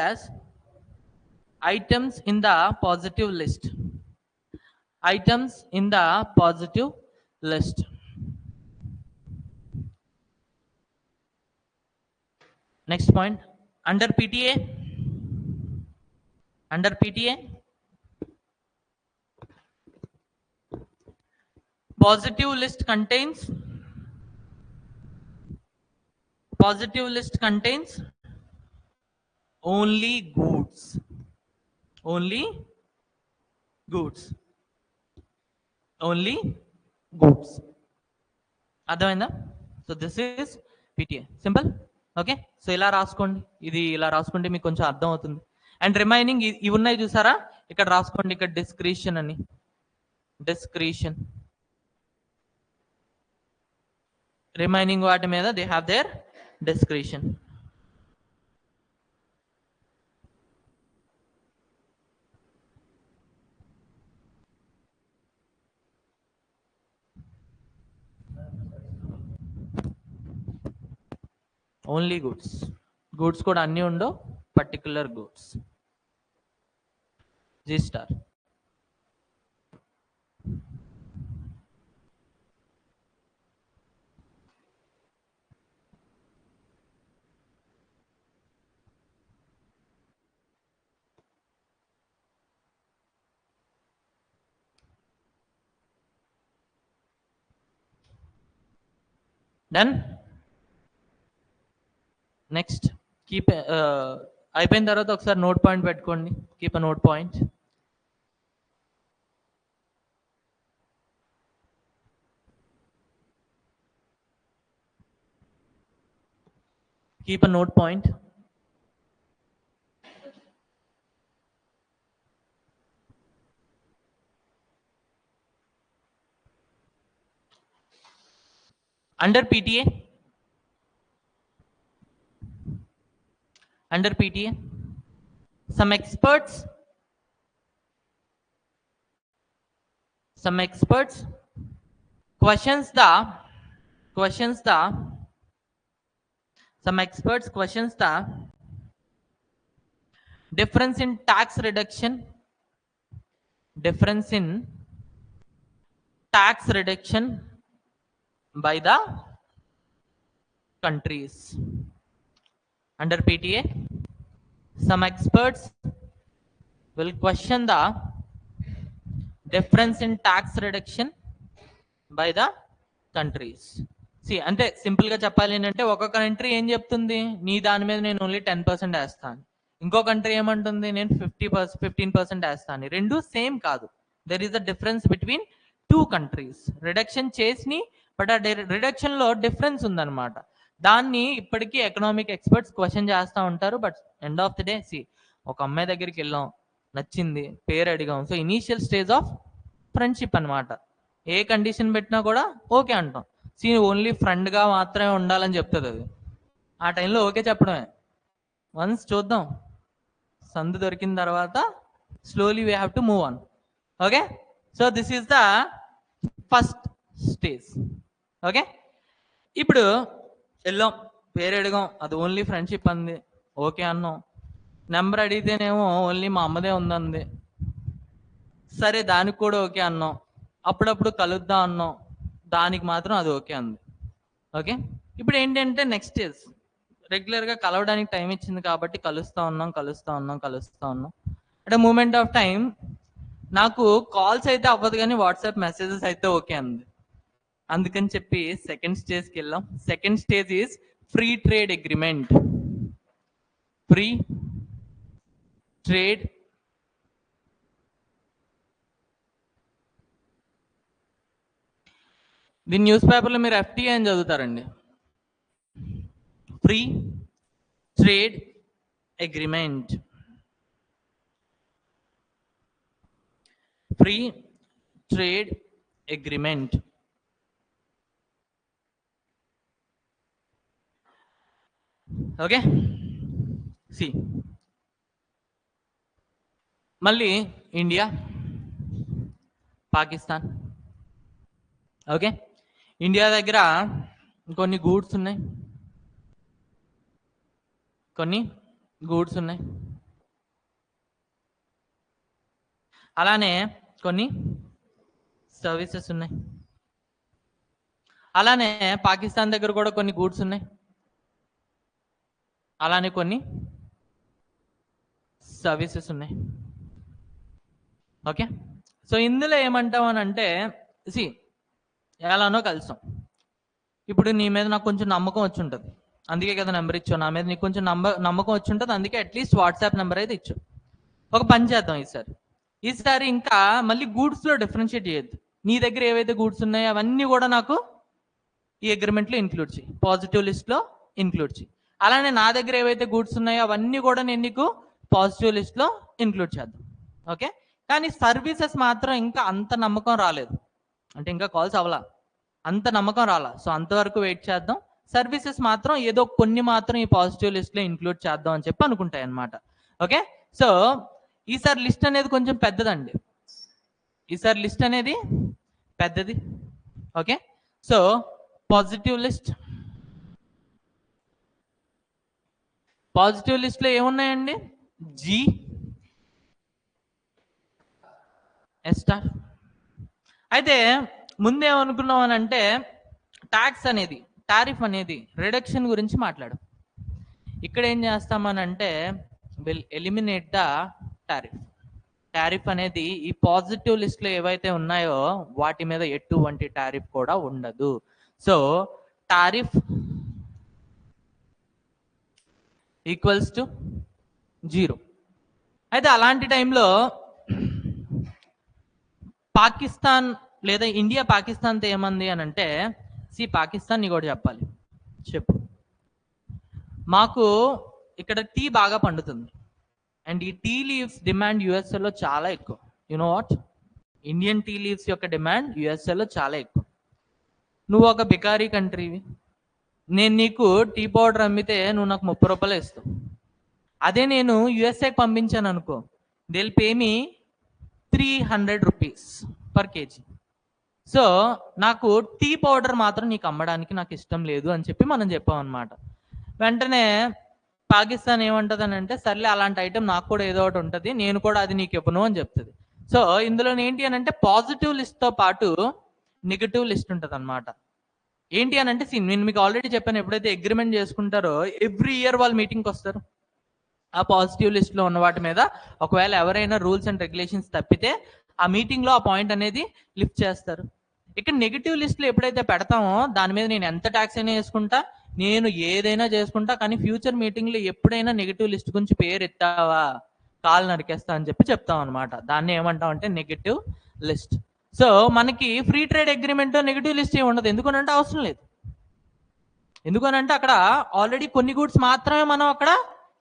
as items in the positive list. Items in the positive list. Next point, under PTA, positive list contains only goods. అర్థమైందా? So this is PTA. Simple. Okay, so ఇలా రాసుకోండి, ఇది ఇలా రాసుకుంటే మీకు కొంచెం అర్థం అవుతుంది. అండ్ రిమైనింగ్ ఇవి ఉన్నాయి చూసారా, ఇక్కడ రాసుకోండి, ఇక్కడ డిస్క్రిషన్ అని, డిస్క్రిషన్. రిమైనింగ్ వాటి మీద they have their discretion. Only goods. Goods కూడా అన్నీ ఉండవు, particular goods. G star. Done. Next keep అయిపోయిన తర్వాత ఒకసారి నోట్ పాయింట్ పెట్టుకోండి. Keep a note point. Keep a note point. Under PTA, some experts questions the difference in tax reduction by the countries. Under PTA, some experts will question the difference in tax reduction by the countries. See, అంటే simple గా చెప్పాలి ఏంటంటే ఒక country ఏం చెప్తుంది, నీ దాని మీద నేను ఓన్లీ 10% వేస్తాను, ఇంకో కంట్రీ ఏమంటుంది నేను 15% వేస్తాను. రెండు సేమ్ కాదు. There is a difference between two countries. Reduction చేసి బట్ ఆ రిడక్షన్ లో డిఫరెన్స్ ఉందన్నమాట. దాన్ని ఇప్పటికీ ఎకనామిక్ ఎక్స్పర్ట్స్ క్వశ్చన్ చేస్తూ ఉంటారు. But end of the day see, ఒక అమ్మాయి దగ్గరికి వెళ్ళాం, నచ్చింది, పేరు అడిగాం, so initial stage of friendship అనమాట. ఏ కండిషన్ పెట్టినా కూడా ఓకే అంటాం. సి, ఓన్లీ ఫ్రెండ్గా మాత్రమే ఉండాలని చెప్తుంది అది. ఆ టైంలో ఓకే చెప్పడమే. వన్స్ చూద్దాం, సందు దొరికిన తర్వాత slowly we have to move on. Okay, so this is the first stage. Okay, ఇప్పుడు వెళ్ళాం, పేరు అడిగాం, అది ఓన్లీ ఫ్రెండ్షిప్ అంది, ఓకే అన్నాం. నెంబర్ అడిగితేనేమో ఓన్లీ మా అమ్మదే ఉందంది, సరే దానికి కూడా ఓకే అన్నాం. అప్పుడప్పుడు కలుద్దాం అన్నాం, దానికి మాత్రం అది ఓకే అంది. ఓకే, ఇప్పుడు ఏంటంటే నెక్స్ట్ స్టేజ్, రెగ్యులర్గా కలవడానికి టైం ఇచ్చింది కాబట్టి కలుస్తూ ఉన్నాం. అట్ మూమెంట్ ఆఫ్ టైం నాకు కాల్స్ అయితే అవ్వదు కానీ వాట్సాప్ మెసేజెస్ అయితే ఓకే అంది. అందుకని చెప్పి సెకండ్ స్టేజ్కి వెళ్ళాం. Second stage is free trade agreement. దీని న్యూస్ పేపర్లో మీరు FTA అని చదువుతారండి. Free trade agreement. Okay, see, మళ్ళీ ఇండియా, పాకిస్తాన్. ఓకే, ఇండియా దగ్గర కొన్ని గూడ్స్ ఉన్నాయి, అలానే కొన్ని సర్వీసెస్ ఉన్నాయి. అలానే పాకిస్తాన్ దగ్గర కూడా కొన్ని గూడ్స్ ఉన్నాయి, అలానే కొన్ని సర్వీసెస్ ఉన్నాయి. ఓకే, సో ఇందులో ఏమంటాం అని అంటే, సి, ఎలానో కలుస్తాం. ఇప్పుడు నీ మీద నాకు కొంచెం నమ్మకం వచ్చి ఉంటుంది, అందుకే కదా నెంబర్ ఇచ్చావు. నా మీద నీకు కొంచెం నమ్మకం వచ్చి ఉంటుంది, అందుకే అట్లీస్ట్ వాట్సాప్ నెంబర్ అయితే ఇచ్చావు. ఒక పని చేద్దాం, ఈసారి ఇంకా మళ్ళీ గూడ్స్లో డిఫరెన్షియేట్ చేయొద్దు. నీ దగ్గర ఏవైతే గూడ్స్ ఉన్నాయో అవన్నీ కూడా నాకు ఈ అగ్రిమెంట్లో ఇంక్లూడ్ చేయి, పాజిటివ్ లిస్ట్లో ఇంక్లూడ్ చేయి. అలానే నా దగ్గర ఏవైతే గూడ్స్ ఉన్నాయో అవన్నీ కూడా నేను నీకు పాజిటివ్ లిస్ట్లో ఇంక్లూడ్ చేద్దాం. ఓకే, కానీ సర్వీసెస్ మాత్రం ఇంకా అంత నమ్మకం రాలేదు, అంటే ఇంకా కాల్స్ అవ్వాలా, అంత నమ్మకం రాలా. సో అంతవరకు వెయిట్ చేద్దాం. సర్వీసెస్ మాత్రం ఏదో కొన్ని మాత్రం ఈ పాజిటివ్ లిస్ట్లో ఇంక్లూడ్ చేద్దాం అని చెప్పి అనుకుంటాయి అన్నమాట. ఓకే, సో ఈసారి లిస్ట్ అనేది కొంచెం పెద్దదండి, okay, so positive list, positive లిస్ట్లో ఏమున్నాయండి? G, S star. అయితే ముందేమనుకున్నాం అని అంటే ట్యాక్స్ అనేది, టారిఫ్ అనేది రిడక్షన్ గురించి మాట్లాడు. ఇక్కడ ఏం చేస్తామనంటే will eliminate the tariff. Tariff అనేది ఈ పాజిటివ్ లిస్ట్లో ఏవైతే ఉన్నాయో వాటి మీద ఎటువంటి టారిఫ్ కూడా ఉండదు. So tariff equals to 0. అయితే అలాంటి టైంలో పాకిస్తాన్ లేదా ఇండియా పాకిస్తాన్తో ఏమంది అని అంటే, పాకిస్తాన్ నీ కూడా చెప్పాలి, చెప్పు, మాకు ఇక్కడ టీ బాగా పండుతుంది అండ్ ఈ టీ లీవ్స్ డిమాండ్ యుఎస్ఏలో చాలా ఎక్కువ. You know what, Indian tea leaves యొక్క డిమాండ్ యుఎస్ఏలో చాలా ఎక్కువ. నువ్వు ఒక బికారీ కంట్రీవి, నేను నీకు టీ పౌడర్ అమ్మితే నువ్వు నాకు 30 రూపాయలు ఇస్తావు. అదే నేను యుఎస్ఏకి పంపించాను అనుకో, they will pay me 300 rupees per KG. So నాకు టీ పౌడర్ మాత్రం నీకు అమ్మడానికి నాకు ఇష్టం లేదు అని చెప్పి మనం చెప్పాం అనమాట. వెంటనే పాకిస్తాన్ ఏమంటుంది అని అంటే, సర్లే అలాంటి ఐటెం నాకు కూడా ఏదో ఒకటి ఉంటుంది, నేను కూడా అది నీకు ఇవ్వను అని చెప్తుంది. సో ఇందులో ఏంటి అని అంటే పాజిటివ్ లిస్ట్తో పాటు నెగిటివ్ లిస్ట్ ఉంటుంది అనమాట. ఏంటి అని అంటే నేను మీకు ఆల్రెడీ చెప్పాను, ఎప్పుడైతే అగ్రిమెంట్ చేసుకుంటారో ఎవ్రీ ఇయర్ వాళ్ళు మీటింగ్కి వస్తారు. ఆ పాజిటివ్ లిస్ట్లో ఉన్న వాటి మీద ఒకవేళ ఎవరైనా రూల్స్ అండ్ రెగ్యులేషన్స్ తప్పితే ఆ మీటింగ్లో ఆ పాయింట్ అనేది లిఫ్ట్ చేస్తారు. ఇక్కడ నెగిటివ్ లిస్ట్లో ఎప్పుడైతే పెడతామో దాని మీద నేను ఎంత ట్యాక్స్ అయినా వేసుకుంటా, నేను ఏదైనా చేసుకుంటా, కానీ ఫ్యూచర్ మీటింగ్లో ఎప్పుడైనా నెగిటివ్ లిస్ట్ గురించి పేరు ఎత్తావా కాలు నరికేస్తా అని చెప్పి చెప్తాం అనమాట. దాన్ని ఏమంటాం అంటే నెగిటివ్ లిస్ట్. సో మనకి free trade agreement negative list ఏమి ఉండదు. ఎందుకనంటే అవసరం లేదు. ఎందుకనంటే అక్కడ ఆల్రెడీ కొన్ని గూడ్స్ మాత్రమే మనం అక్కడ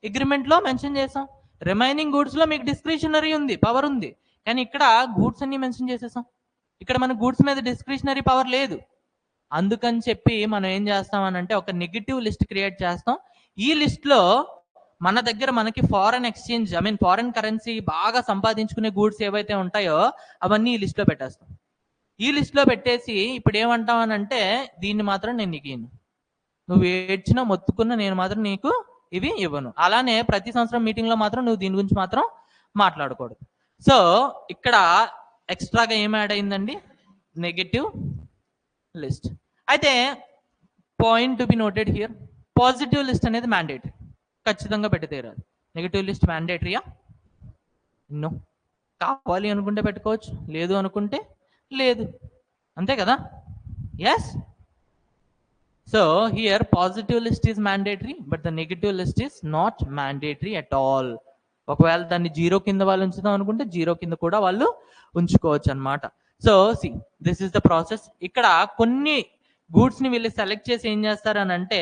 అగ్రిమెంట్లో మెన్షన్ చేసాం. రిమైనింగ్ గూడ్స్లో మీకు డిస్క్రిషనరీ ఉంది, పవర్ ఉంది. కానీ ఇక్కడ గూడ్స్ అన్ని మెన్షన్ చేసేసాం. ఇక్కడ మన గూడ్స్ మీద డిస్క్రిషనరీ పవర్ లేదు. అందుకని చెప్పి మనం ఏం చేస్తాం అని అంటే ఒక నెగిటివ్ లిస్ట్ క్రియేట్ చేస్తాం. ఈ లిస్ట్లో మన దగ్గర మనకి ఫారెన్ ఎక్స్చేంజ్, ఫారెన్ కరెన్సీ బాగా సంపాదించుకునే గూడ్స్ ఏవైతే ఉంటాయో అవన్నీ ఈ లిస్ట్లో పెట్టేస్తాం. ఈ లిస్ట్లో పెట్టేసి ఇప్పుడు ఏమంటాం అని అంటే, దీన్ని మాత్రం నేను నీకు ఇవ్వను, నువ్వు ఏడ్చినా మొత్తుకున్నా నేను మాత్రం నీకు ఇవి ఇవ్వను. అలానే ప్రతి సంవత్సరం మీటింగ్లో మాత్రం నువ్వు దీని గురించి మాత్రం మాట్లాడకూడదు. సో ఇక్కడ ఎక్స్ట్రాగా ఏం యాడ్ అయిందండి? Negative list. అయితే point to be noted here, positive list అనేది మ్యాండేటరీ, ఖచ్చితంగా పెట్టి తీరాలి. నెగటివ్ లిస్ట్ మ్యాండేటరీయా? నో. కావాలి అనుకుంటే పెట్టుకోవచ్చు, లేదు అనుకుంటే లేదు, అంతే కదా? Yes. So here positive list is mandatory but the negative list is not mandatory at all. ఒకవేళ దాన్ని 0 కింద వాళ్ళు ఉంచుదాం అనుకుంటే 0 కింద కూడా వాళ్ళు ఉంచుకోవచ్చు అనమాట. So this is the process. ఇక్కడ కొన్ని గూడ్స్ ని వీళ్ళు సెలెక్ట్ చేసి ఏం చేస్తారు అని అంటే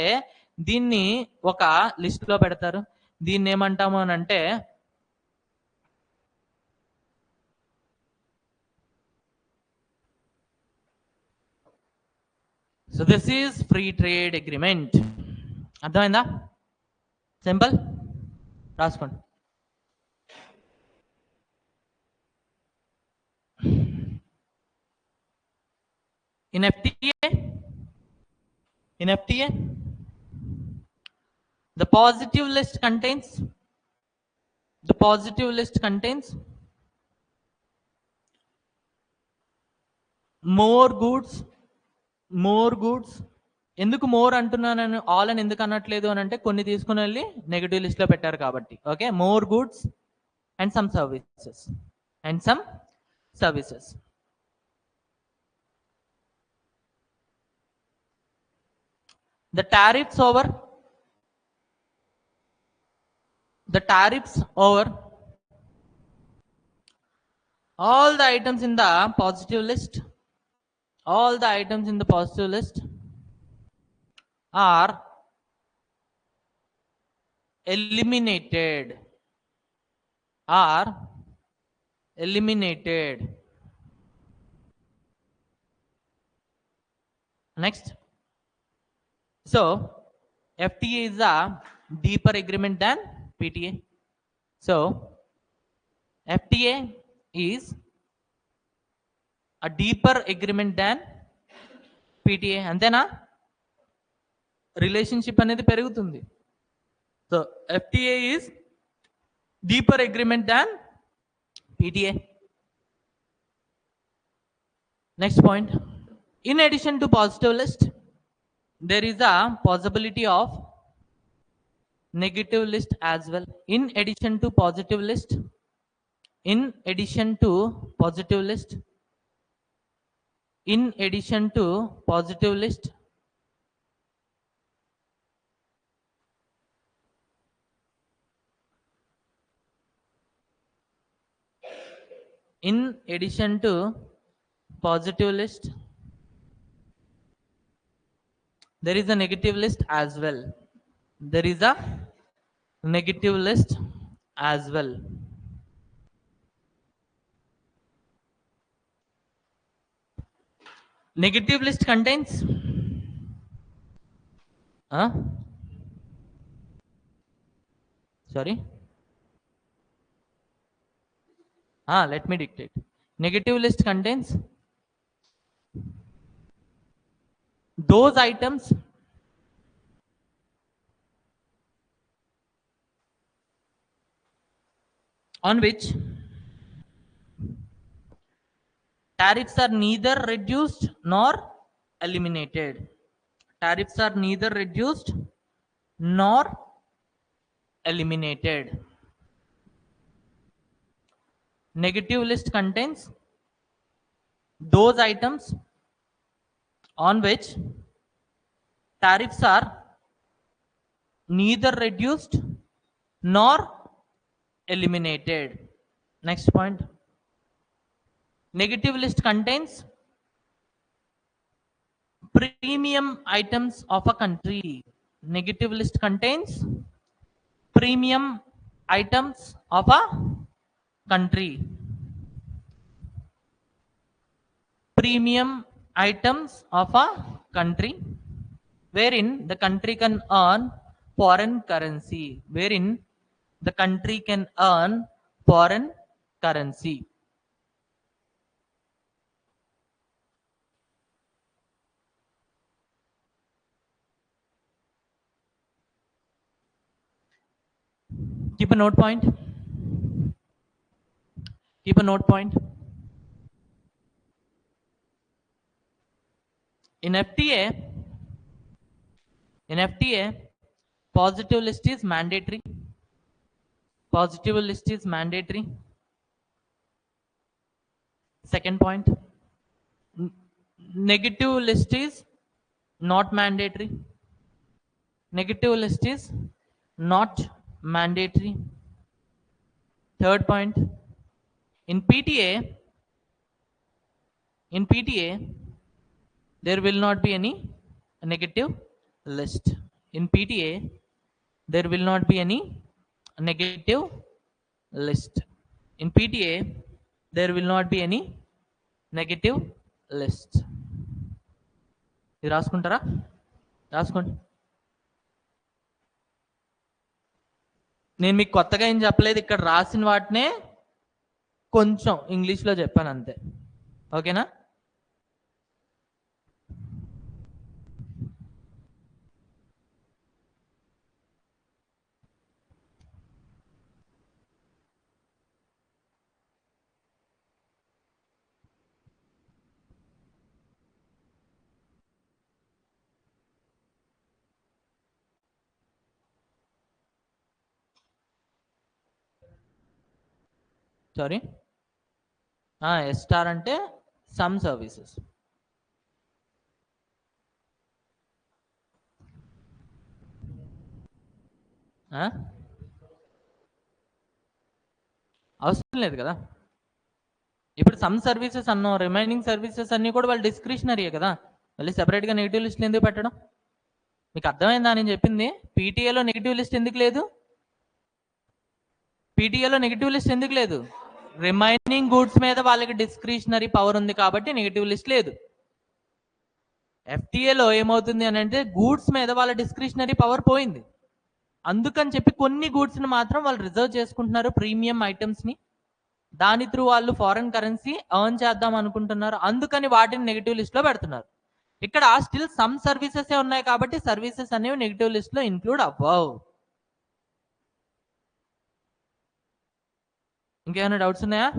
దీన్ని ఒక లిస్ట్ లో పెడతారు. దీన్ని ఏమంటాము అని అంటే so this is free trade agreement. అర్థమైందా? సింపుల్, రాసుకోండి. In FTA, the positive list contains more goods. ఎందుకు మోర్ అంటున్నాను, ఆల్ అని ఎందుకు అనట్లేదు అని అంటే కొన్ని తీసుకుని వెళ్ళి నెగటివ్ లిస్ట్ లో పెట్టారు కాబట్టి. Okay, more goods and some services. The tariffs over all the items in the positive list, are eliminated. Next. So FTA is a deeper agreement than PTA. So FTA is a deeper agreement than PTA. అంతేనా? Relationship అనేది పెరుగుతుంది. So FTA is deeper agreement than PTA. Next point. In addition to positive list, there is a possibility of negative list as well. In addition to positive list, in addition to positive list, in addition to positive list, in addition to positive list, there is a negative list as well. There is a negative list as well. Negative list contains sorry, let me dictate. Negative list contains those items on which tariffs are neither reduced nor eliminated. Tariffs are neither reduced nor eliminated. Negative list contains those items on which tariffs are neither reduced nor eliminated. Next point. Negative list contains premium items of a country. Negative list contains premium items of a country. Premium items of a country wherein the country can earn foreign currency. Wherein the country can earn foreign currency. Keep a note point. Keep a note point. In FTA, positive list is mandatory. Positive list is mandatory. Second point. Negative list is not mandatory. Negative list is not mandatory. Third point. In PTA, there will not be any negative list. In PTA, there will not be any negative list. In PTA, there will not be any negative list. ఇది రాసుకుంటారా? రాసుకోండి. నేను మీకు కొత్తగా ఏం చెప్పలేదు, ఇక్కడ రాసిన వాటినే కొంచెం ఇంగ్లీష్లో చెప్పాను అంతే. ఓకేనా? సారీ, ఎస్ స్టార్ అంటే సమ్ సర్వీసెస్. అవసరం లేదు కదా. ఇప్పుడు సమ్ సర్వీసెస్ అన్నాం, రిమైనింగ్ సర్వీసెస్ అన్నీ కూడా వాళ్ళు డిస్క్రిషనరీయే కదా, మళ్ళీ సెపరేట్గా నెగిటివ్ లిస్ట్ ఎందుకు పెట్టడం? మీకు అర్థమైందా నేను చెప్పింది? పీటీఏలో నెగిటివ్ లిస్ట్ ఎందుకు లేదు? పీటీఏలో నెగిటివ్ లిస్ట్ ఎందుకు లేదు? రిమైనింగ్ గూడ్స్ మీద వాళ్ళకి డిస్క్రిషనరీ పవర్ ఉంది కాబట్టి నెగిటివ్ లిస్ట్ లేదు. ఎఫ్టీఏలో ఏమవుతుంది అని అంటే గూడ్స్ మీద వాళ్ళ డిస్క్రిషనరీ పవర్ పోయింది. అందుకని చెప్పి కొన్ని గూడ్స్ని మాత్రం వాళ్ళు రిజర్వ్ చేసుకుంటున్నారు, ప్రీమియం ఐటమ్స్ని. దాని త్రూ వాళ్ళు ఫారెన్ కరెన్సీ ఎర్న్ చేద్దాం అనుకుంటున్నారు, అందుకని వాటిని నెగిటివ్ లిస్ట్లో పెడుతున్నారు. ఇక్కడ స్టిల్ సమ్ సర్వీసెస్ ఉన్నాయి కాబట్టి సర్వీసెస్ అనేవి నెగిటివ్ లిస్ట్లో ఇంక్లూడ్ అవ్వవు. ఇంకేమైనా డౌట్స్ ఉన్నాయా?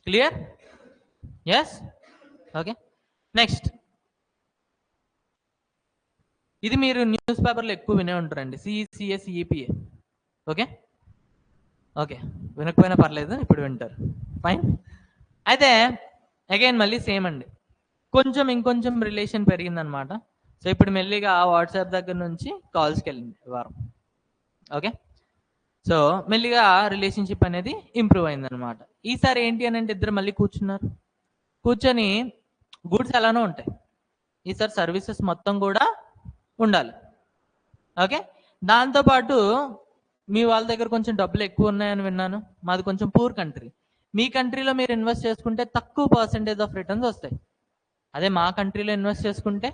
క్లియర్? ఎస్. Okay, next. ఇది మీరు న్యూస్ పేపర్లో ఎక్కువ వినే ఉంటారండి, సిఈసిఏ సిఈపిఏ. ఓకే ఓకే, వినకపోయినా పర్లేదు, ఇప్పుడు వింటారు, ఫైన్. అయితే అగైన్ మళ్ళీ సేమ్ అండి, కొంచెం ఇంకొంచెం రిలేషన్ పెరిగిందనమాట. సో ఇప్పుడు మెల్లిగా వాట్సాప్ దగ్గర నుంచి కాల్స్కి వెళ్ళింది వారం. ఓకే, సో మెల్లిగా రిలేషన్షిప్ అనేది ఇంప్రూవ్ అయిందనమాట. ఈసారి ఏంటి అని అంటే ఇద్దరు మళ్ళీ కూర్చున్నారు. కూర్చొని గూడ్స్ ఎలానో ఉంటాయి, ఈసారి సర్వీసెస్ మొత్తం కూడా ఉండాలి. ఓకే, దాంతోపాటు మీ వాళ్ళ దగ్గర కొంచెం డబ్బులు ఎక్కువ ఉన్నాయని విన్నాను, మాది కొంచెం పూర్ కంట్రీ. మీ కంట్రీలో మీరు ఇన్వెస్ట్ చేసుకుంటే తక్కువ పర్సెంటేజ్ ఆఫ్ రిటర్న్స్ వస్తాయి, అదే మా కంట్రీలో ఇన్వెస్ట్ చేసుకుంటే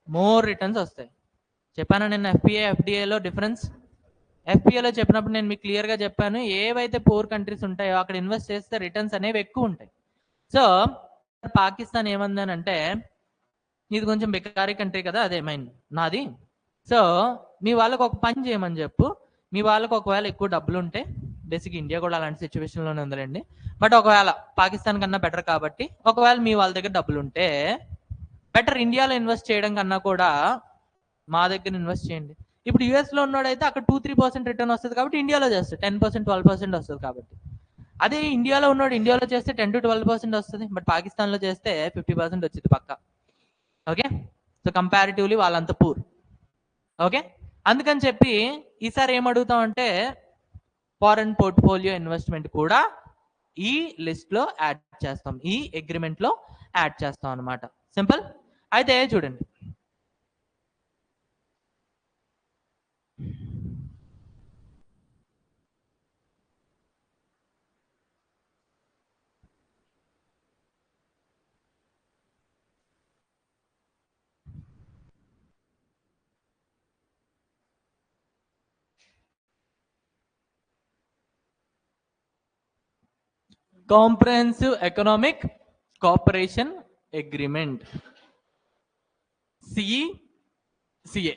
మోర్ రిటర్న్స్ వస్తాయి. చెప్పాను నేను ఎఫ్పిఐ ఎఫ్డిఐలో డిఫరెన్స్. ఎఫ్పిఐలో చెప్పినప్పుడు నేను మీకు క్లియర్గా చెప్పాను, ఏవైతే పూర్ కంట్రీస్ ఉంటాయో అక్కడ ఇన్వెస్ట్ చేస్తే రిటర్న్స్ అనేవి ఎక్కువ ఉంటాయి. సో పాకిస్తాన్ ఏమందనంటే, ఇది కొంచెం బెకారీ కంట్రీ కదా, అదే మైన్ నాది. సో మీ వాళ్ళకి ఒక పని చేయమని చెప్పు, మీ వాళ్ళకి ఒకవేళ ఎక్కువ డబ్బులు ఉంటే, బేసిక్ ఇండియా కూడా అలాంటి సిచ్యువేషన్లోనే ఉందండి, బట్ ఒకవేళ పాకిస్తాన్ కన్నా బెటర్ కాబట్టి, ఒకవేళ మీ వాళ్ళ దగ్గర డబ్బులు ఉంటే బెటర్ ఇండియాలో ఇన్వెస్ట్ చేయడం కన్నా కూడా మా దగ్గర ఇన్వెస్ట్ చేయండి. ఇప్పుడు యూఎస్లో ఉన్నాడైతే అక్కడ 2-3% రిటర్న్ వస్తుంది కాబట్టి ఇండియాలో చేస్తే 10%, 12% వస్తుంది కాబట్టి. అదే ఇండియాలో ఉన్నాడు, ఇండియాలో చేస్తే 10-12% వస్తుంది, బట్ పాకిస్తాన్లో చేస్తే 50% వచ్చింది పక్క. ఓకే, సో కంపారిటివ్లీ వాళ్ళంత పూర్. ఓకే, అందుకని చెప్పి ఈసారి ఏం అడుగుతామంటే, ఫారెన్ పోర్ట్ఫోలియో ఇన్వెస్ట్మెంట్ కూడా ఈ లిస్ట్లో యాడ్ చేస్తాం, ఈ అగ్రిమెంట్లో యాడ్ చేస్తాం అనమాట. సింపుల్. అయితే చూడండి, కాంప్రహెన్సివ్ ఎకనామిక్ కోఆపరేషన్ అగ్రిమెంట్, సిఈసిఏ.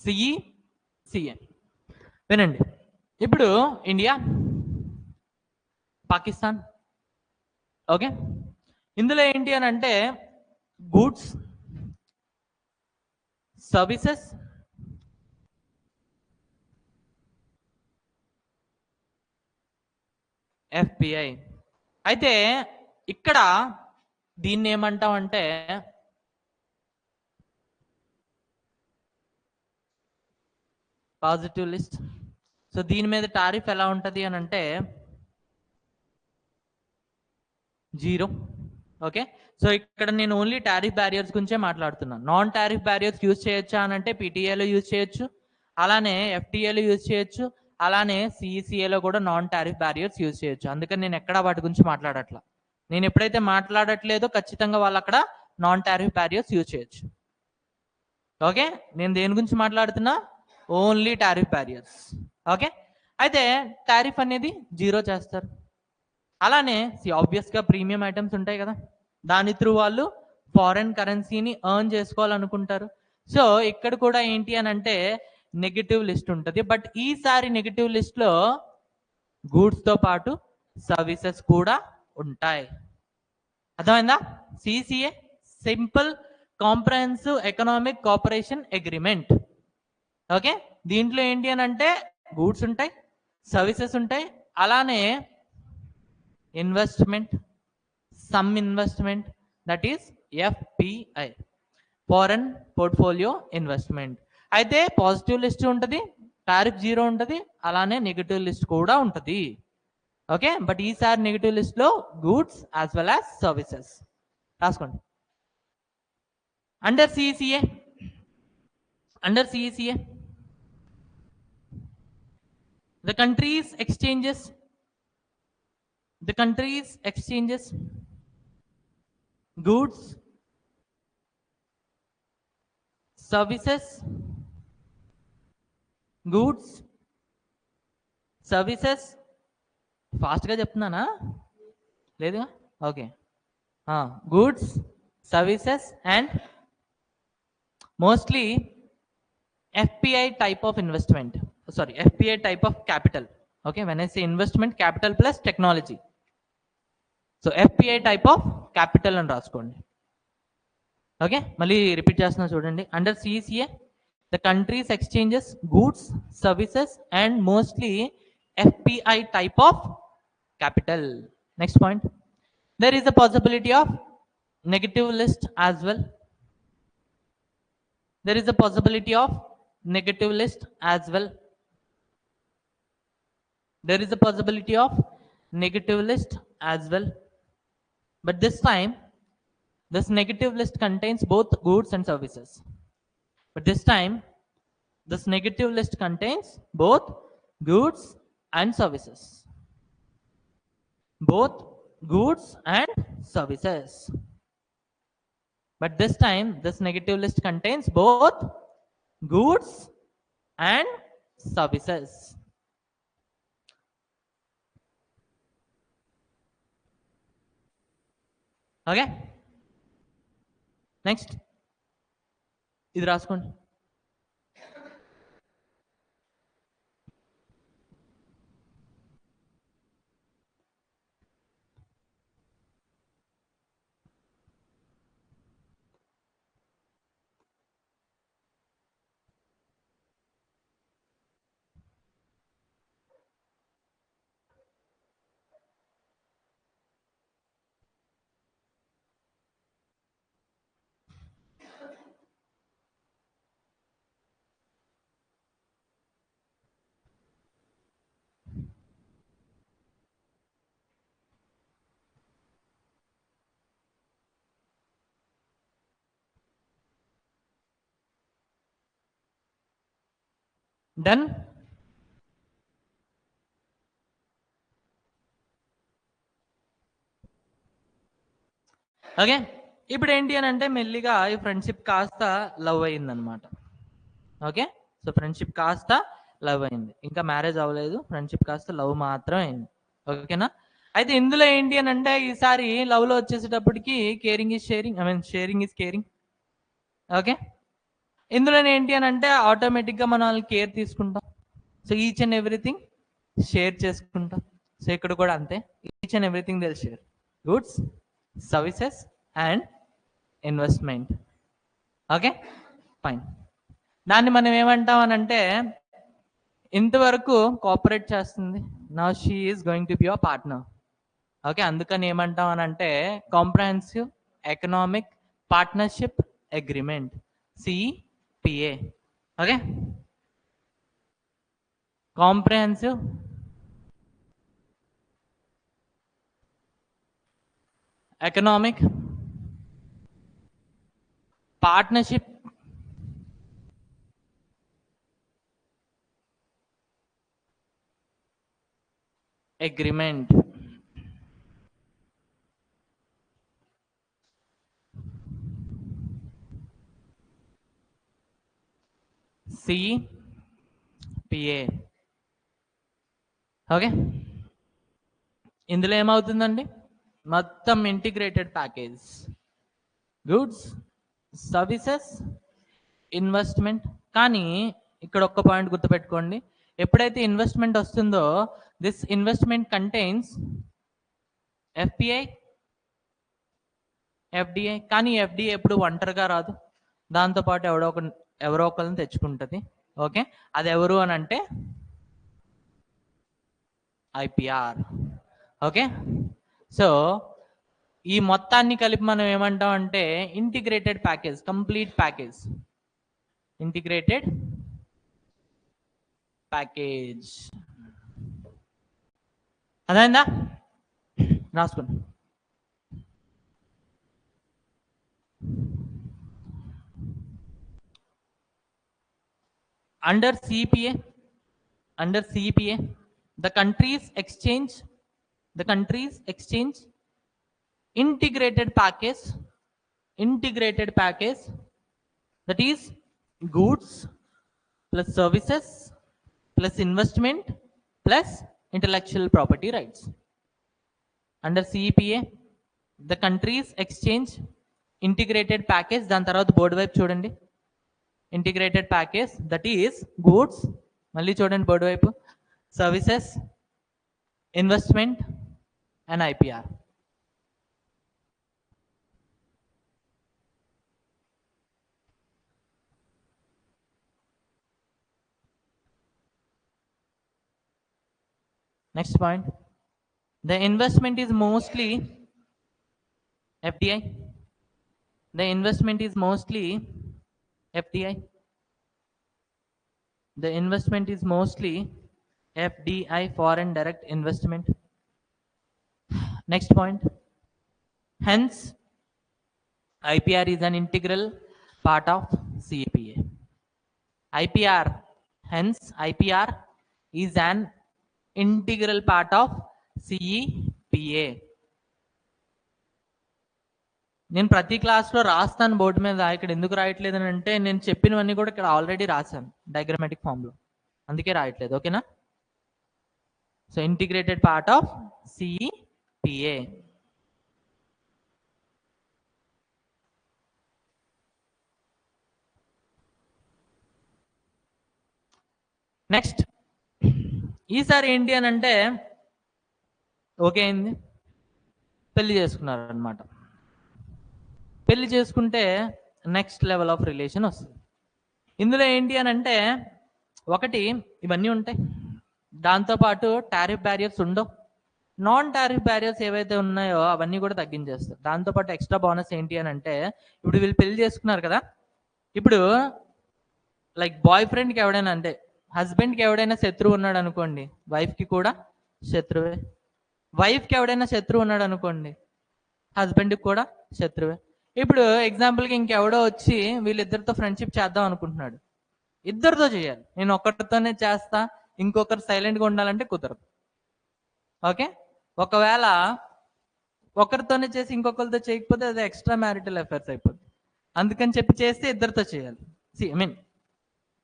సిఈసిఏ వినండి. ఇప్పుడు ఇండియా, పాకిస్తాన్, ఓకే, ఇందులో ఏంటి అని అంటే గూడ్స్, సర్వీసెస్, ఎఫ్పిఐ. అయితే ఇక్కడ దీన్ని ఏమంటాం అంటే పాజిటివ్ లిస్ట్. సో దీని మీద టారిఫ్ ఎలా ఉంటుంది అని అంటే 0. ఓకే, సో ఇక్కడ నేను ఓన్లీ టారిఫ్ బ్యారియర్స్ గురించే మాట్లాడుతున్నాను. నాన్ టారిఫ్ బ్యారియర్స్ యూజ్ చేయొచ్చా అని అంటే పీటీఏలో యూజ్ చేయొచ్చు, అలానే ఎఫ్టీఏలో యూజ్ చేయొచ్చు, అలానే సిఈసిఏలో కూడా నాన్ టారిఫ్ బ్యారియర్స్ యూజ్ చేయొచ్చు. అందుకని నేను ఎక్కడా వాటి గురించి మాట్లాడట్లా. నేను ఎప్పుడైతే మాట్లాడట్లేదో ఖచ్చితంగా వాళ్ళు అక్కడ నాన్ టారిఫ్ బ్యారియర్స్ యూజ్ చేయొచ్చు. ఓకే, నేను దేని గురించి మాట్లాడుతున్నా, ఓన్లీ టారిఫ్ బ్యారియర్స్. ఓకే, అయితే టారిఫ్ అనేది 0 చేస్తారు. అలానే ఆబ్వియస్గా ప్రీమియం ఐటమ్స్ ఉంటాయి కదా, దాని త్రూ వాళ్ళు ఫారెన్ కరెన్సీని ఎర్న్ చేసుకోవాలనుకుంటారు. సో ఇక్కడ కూడా ఏంటి అని అంటే నెగిటివ్ లిస్ట్ ఉంటుంది, బట్ ఈసారి నెగిటివ్ లిస్ట్లో గూడ్స్తో పాటు సర్వీసెస్ కూడా ఉంటాయి. అర్థమైందా? CCA simple comprehensive economic cooperation agreement. Okay, దీంట్లో ఏంటి అని అంటే గూడ్స్ ఉంటాయి, సర్వీసెస్ ఉంటాయి, అలానే investment, some investment, that is FPI, foreign portfolio investment. అయితే పాజిటివ్ లిస్ట్ ఉంటుంది, టారిఫ్ 0 ఉంటుంది, అలానే నెగిటివ్ లిస్ట్ కూడా ఉంటుంది. ఓకే, బట్ ఈసారి నెగిటివ్ లిస్ట్లో goods as well as services. రాసుకోండి. Under CECA, under CECA the countries exchanges goods, services, goods, services ఫాస్ట్గా చెప్తున్నానా లేదుగా okay goods services and mostly FPI type of investment, sorry, FPI type of capital. Okay, when I say investment, capital plus technology, so FPI type of capital and రాసుకోండి. Okay మళ్ళీ repeat చేస్తున్నా చూడండి. Under CCA the countries exchanges goods, services and mostly FPI type of capital. Next point, there is a possibility of negative list as well. There is a possibility of negative list as well. There is a possibility of negative list as well. But this time, this negative list contains both goods and services. But this time, this negative list contains both goods and services. Both goods and services. But this time, this negative list contains both goods and services. Okay next ఇది రాసుకోండి. Done. Okay ఇప్పుడు ఏంటి అని అంటే మెల్లిగా ఈ friendship కాస్త love అయిందనమాట. ఓకే సో ఫ్రెండ్షిప్ కాస్త లవ్ అయింది, ఇంకా మ్యారేజ్ అవ్వలేదు, ఫ్రెండ్షిప్ కాస్త లవ్ మాత్రం అయింది. ఓకేనా? అయితే ఇందులో ఏంటి అని అంటే ఈసారి లవ్ లో వచ్చేసేటప్పటికి caring is sharing, I mean sharing is caring. Okay ఇందులో ఏంటి అని అంటే ఆటోమేటిక్గా మనం వాళ్ళని కేర్ తీసుకుంటాం. So each and everything share చేసుకుంటాం. సో ఇక్కడ కూడా అంతే, each and everything they'll share, goods, services and investment. Okay fine. దాన్ని మనం ఏమంటాం అని అంటే ఇంతవరకు కోఆపరేట్ చేస్తుంది, now she is going to be your partner. Okay అందుకని ఏమంటాం అని అంటే comprehensive economic partnership agreement, CPA. Okay comprehensive economic partnership agreement. CPA. Okay ఇందులో ఏమవుతుందండి, మొత్తం integrated package, goods, services, investment. కానీ ఇక్కడ ఒక్క పాయింట్ గుర్తుపెట్టుకోండి, ఎప్పుడైతే ఇన్వెస్ట్మెంట్ వస్తుందో this investment contains FPI, FDI. కానీ FDI ఎప్పుడు ఒంటరిగా రాదు, దాంతోపాటు ఎవరో ఒకరిని తెచ్చుకుంటుంది. ఓకే అది ఎవరు అని అంటే IPR. ఓకే సో ఈ మొత్తాన్ని కలిపి మనం ఏమంటాం అంటే integrated package, complete package, integrated package. అదైందా? రాసుకోండి. Under CPA, the countries exchange integrated package, that is goods plus services plus investment plus intellectual property rights. Under CEPA, the countries exchange integrated package. దాని తర్వాత board వైపు చూడండి. Integrated package, that is goods, మళ్ళీ చూడండి board వైపు, services, investment and IPR. Next point, the investment is mostly FDI. The investment is mostly FDI. The investment is mostly FDI, foreign direct investment. Next point, hence IPR is an integral part of CEPA. IPR, hence IPR is an integral part of CEPA. నేను ప్రతి క్లాస్లో రాస్తాను board మీద, ఇక్కడ ఎందుకు రాయట్లేదు అని అంటే నేను చెప్పినవన్నీ కూడా ఇక్కడ ఆల్రెడీ రాశాను డయాగ్రమాటిక్ ఫామ్లో, అందుకే రాయట్లేదు. ఓకేనా? So integrated part of CEPA. Next, ఈసారి ఏంటి అని అంటే ఓకే అయింది, పెళ్లి చేసుకున్నారు అనమాట. పెళ్లి చేసుకుంటే నెక్స్ట్ లెవెల్ ఆఫ్ రిలేషన్ వస్తుంది. ఇందులో ఏంటి అని అంటే ఒకటి ఇవన్నీ ఉంటాయి, దాంతోపాటు టారిఫ్ బ్యారియర్స్ ఉండవు. నాన్ టారిఫ్ బ్యారియర్స్ ఏవైతే ఉన్నాయో అవన్నీ కూడా తగ్గించేస్తారు. దాంతోపాటు ఎక్స్ట్రా బోనస్ ఏంటి అని అంటే ఇప్పుడు వీళ్ళు పెళ్లి చేసుకున్నారు కదా, ఇప్పుడు లైక్ బాయ్ ఫ్రెండ్కి ఎవడైనా అంటే హస్బెండ్కి ఎవడైనా శత్రువు ఉన్నాడు అనుకోండి, వైఫ్కి కూడా శత్రువే. వైఫ్కి ఎవడైనా శత్రువు ఉన్నాడు అనుకోండి, హస్బెండ్కి కూడా శత్రువే. ఇప్పుడు ఎగ్జాంపుల్కి ఇంకెవడో వచ్చి వీళ్ళిద్దరితో ఫ్రెండ్షిప్ చేద్దాం అనుకుంటున్నాడు, ఇద్దరితో చేయాలి. నేను ఒక్కరితోనే చేస్తా, ఇంకొకరు సైలెంట్గా ఉండాలంటే కుదరదు. ఓకే, ఒకవేళ ఒకరితోనే చేసి ఇంకొకరితో చేయకపోతే అది ఎక్స్ట్రా మ్యారిటల్ అఫైర్స్ అయిపోతుంది. అందుకని చెప్పి చేస్తే ఇద్దరితో చేయాలి. I mean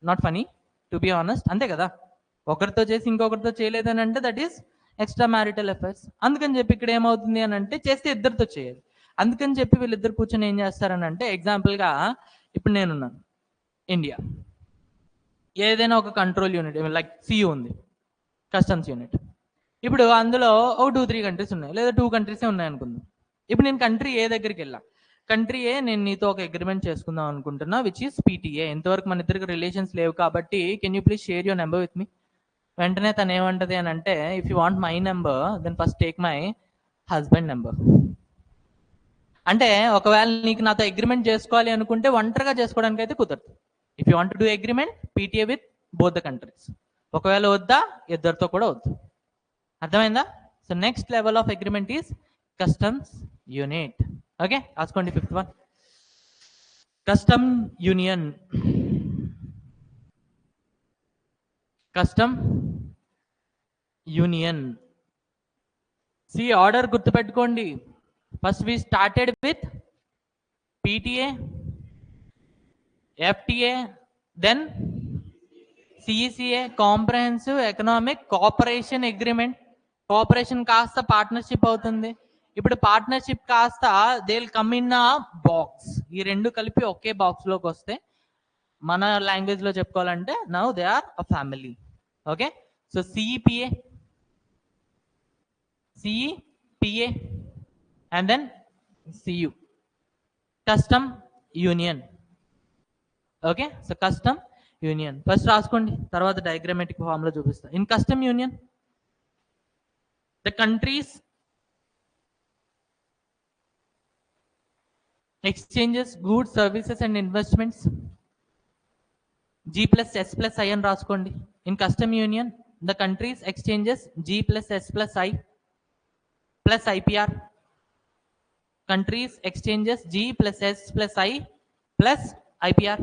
not funny, to be honest, అంతే కదా. ఒకరితో చేసి ఇంకొకరితో చేయలేదని అంటే that is extramarital affairs. అందుకని చెప్పి ఇక్కడ ఏమవుతుంది అని అంటే చేస్తే ఇద్దరితో చేయాలి. అందుకని చెప్పి వీళ్ళిద్దరు కూర్చొని ఏం చేస్తారని అంటే ఎగ్జాంపుల్గా ఇప్పుడు నేనున్నాను ఇండియా, ఏదైనా ఒక కంట్రోల్ యూనిట్ లైక్ సియు ఉంది, కస్టమ్స్ యూనిట్. ఇప్పుడు అందులో ఒక 2-3 కంట్రీస్ ఉన్నాయి, లేదా 2 కంట్రీసే ఉన్నాయి అనుకుందాం. ఇప్పుడు నేను కంట్రీ ఏ దగ్గరికి వెళ్ళా, కంట్రీ ఏ నేను నీతో ఒక అగ్రిమెంట్ చేసుకుందాం అనుకుంటున్నా, విచ్ ఈస్ PTA. ఇంతవరకు మన ఇద్దరికి రిలేషన్స్ లేవు కాబట్టి can you please share your number with me. వెంటనే తను ఏమంటది అని అంటే if you want my number then first take my husband number. అంటే ఒకవేళ నీకు నాతో అగ్రిమెంట్ చేసుకోవాలి అనుకుంటే ఒంటరిగా చేసుకోవడానికి అయితే కుదరదు. If you want to do agreement PTA with both the countries. ఒకవేళ వద్దా, ఇద్దరితో కూడా వద్దు. అర్థమైందా? So next level of agreement is customs unit. Okay, రాసుకోండి 5th one, custom union. Custom union. See order గుర్తుపెట్టుకోండి. First we started with PTA, FTA, then CECA, comprehensive economic cooperation agreement. Cooperation కాస్త partnership అవుతుంది. ఇప్పుడు partnership కాస్త they will come in a box. ఈ రెండు కలిపి ఒకే box లోకి వస్తే మన లాంగ్వేజ్ లో చెప్పుకోవాలంటే now they are a family. Okay, so CEPA and then CU, custom union. Okay, so custom union first రాసుకోండి, తర్వాత డయాగ్రామాటిక్ ఫామ్ లో చూపిస్తా. In custom union the countries exchanges goods, services and investments. G+S+I అని రాసుకోండి. In custom union the countries exchanges G+S+I plus IPR. Countries exchanges G+S+I plus IPR.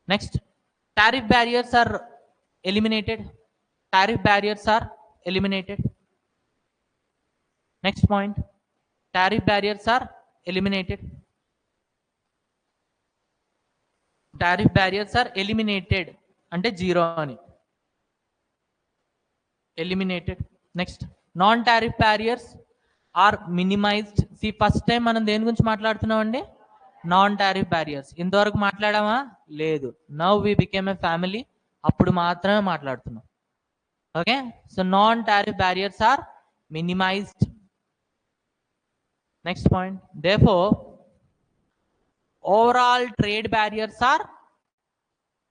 Next, tariff barriers are eliminated. Tariff barriers are eliminated. Next point, tariff barriers are eliminated. Tariff barriers are eliminated అంటే zero అని. eliminated. Next, non-tariff barriers are minimized. See, first time మనం దేని గురించి మాట్లాడుతున్నామండి? Non-tariff barriers. ఇంతవరకు మాట్లాడామా? లేదు. Now we became a family. అప్పుడు మాత్రమే మాట్లాడుతున్నాం. Okay, so non-tariff barriers are minimized. Next point, therefore overall trade barriers are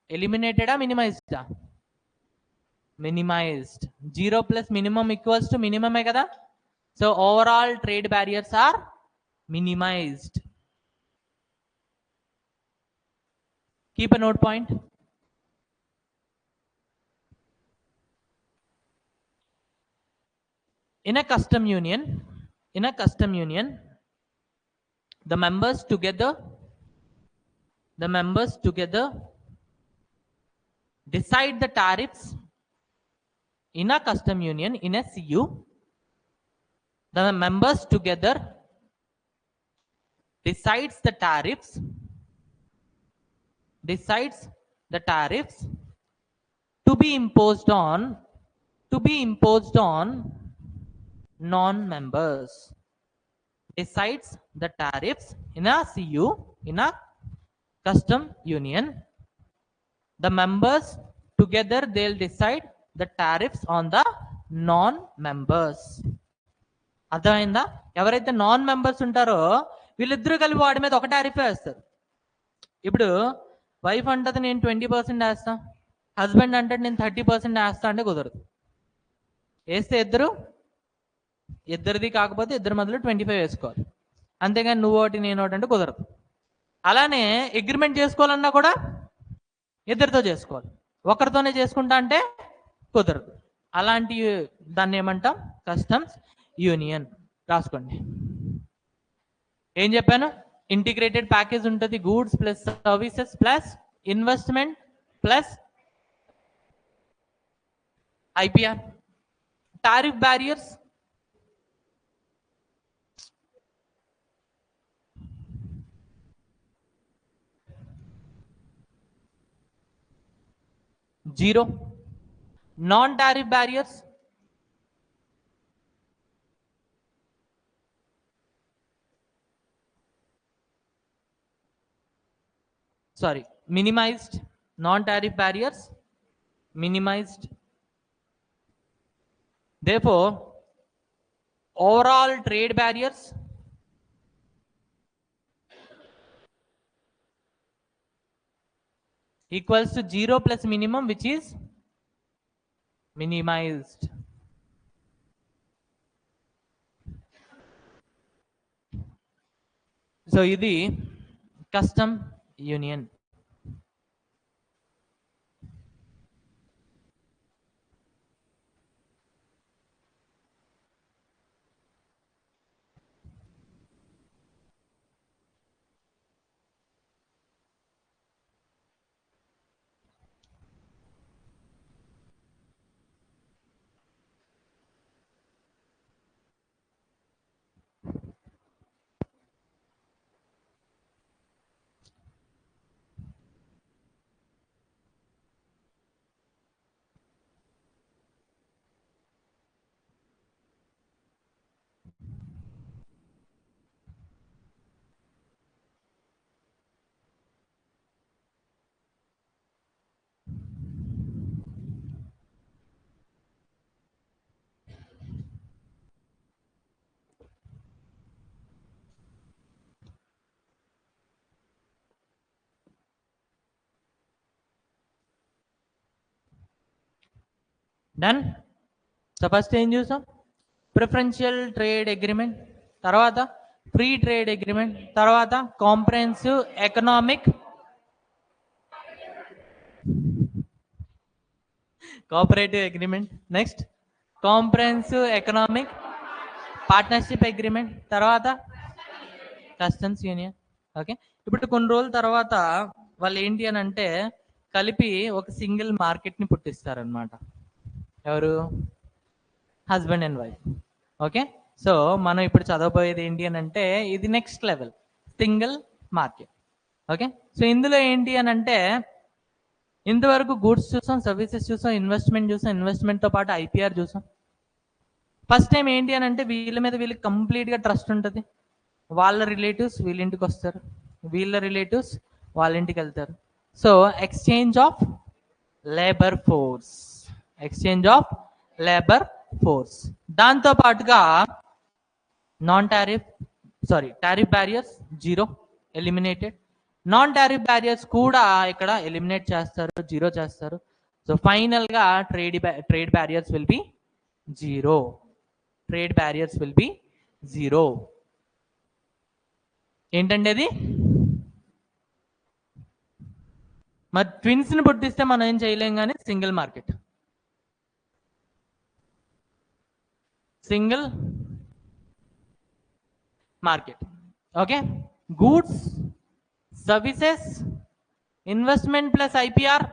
eliminated or minimized? Minimized. 0 plus minimum equals to minimum hai kada, so overall trade barriers are minimized. Keep a note point. In a custom union, the members together decide the tariffs. In a custom union, in a CU, the members together decides the tariffs to be imposed on non-members. Decides the tariffs in a CU, in a custom union, the members together they'll decide the tariffs on the non-members. అర్థమైందా? ఎవరైతే non members ఉంటారో వీళ్ళిద్దరూ కలిపి వాడి మీద ఒక tariff వేస్తారు. ఇప్పుడు వైఫ్ అంటది నేను 20% వేస్తా, హస్బెండ్ అంటే నేను 30% వేస్తా అంటే కుదరదు. వేస్తే ఇద్దరిది కాకపోతే ఇద్దరి మధ్యలో 25 వేసుకోవాలి. అంతేగాని నువ్వు ఒకటి నేను ఒకటి అంటే కుదరదు. అలానే అగ్రిమెంట్ చేసుకోవాలన్నా కూడా ఇద్దరితో చేసుకోవాలి, ఒకరితోనే చేసుకుంటా అంటే కుదరదు. అలాంటి దాన్ని ఏమంటాం? Customs union. రాసుకోండి. ఏం చెప్పాను? ఇంటిగ్రేటెడ్ ప్యాకేజ్ ఉంటుంది, goods plus services plus investment plus IPR. Tariff barriers zero. non-tariff barriers minimized. Non-tariff barriers minimized. Therefore overall trade barriers equals to 0 plus minimum, which is minimized. So ఇది custom union. Done. So first ఏం చూసాం? Preferential trade agreement, తర్వాత free trade agreement, తర్వాత comprehensive economic cooperative agreement, next comprehensive economic partnership agreement, తర్వాత customs union. Okay, ఇప్పుడు కొన్ని రోజుల తర్వాత వాళ్ళు ఏంటి అని అంటే కలిపి ఒక సింగిల్ మార్కెట్ని పుట్టిస్తారనమాట. ఎవరు? Husband and wife. Okay, so మనం ఇప్పుడు చదవబోయేది ఏంటి అని అంటే ఇది next level, single market. Okay, so ఇందులో ఏంటి అని అంటే ఇంతవరకు గూడ్స్ చూసాం, సర్వీసెస్ చూసాం, ఇన్వెస్ట్మెంట్ చూసాం, ఇన్వెస్ట్మెంట్తో పాటు ఐపీఆర్ చూసాం. ఫస్ట్ టైం ఏంటి అని అంటే వీళ్ళ మీద వీళ్ళకి కంప్లీట్గా ట్రస్ట్ ఉంటుంది. వాళ్ళ రిలేటివ్స్ వీళ్ళ ఇంటికి వస్తారు, వీళ్ళ రిలేటివ్స్ వాళ్ళ ఇంటికి వెళ్తారు. So exchange of labour force, exchange of labour force. దాంతో పాటుగా tariff barriers zero, eliminated. Non tariff barriers కూడా ఇక్కడ ఎలిమినేట్ చేస్తారు, జీరో చేస్తారు. సో ఫైనల్ గా trade barriers will be zero. Trade barriers will be zero. ఏంటండి అది? మరి ట్విన్స్ ని పుట్టిస్తే మనం ఏం చేయలేం, కానీ single market, single market. Okay, goods, services, investment plus IPR,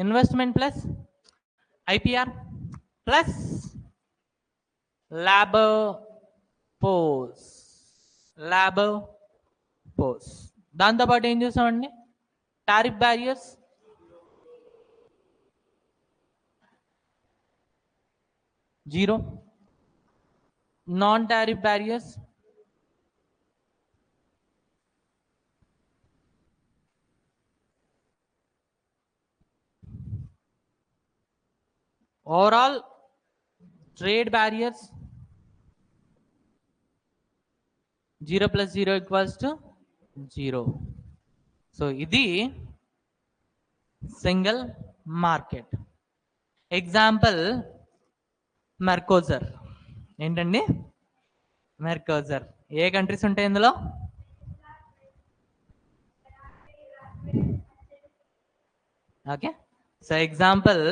investment plus IPR plus labour force, labour force. దాంతోపాటు ఏం చూసామండి? Tariff barriers zero, non tariff barriers overall trade barriers 0 + 0 = 0. So ఇది సింగిల్ మార్కెట్. Example Mercosur. ఏంటండి Mercosur? ఏ countries ఉంటాయి ఇందులో? Okay, so example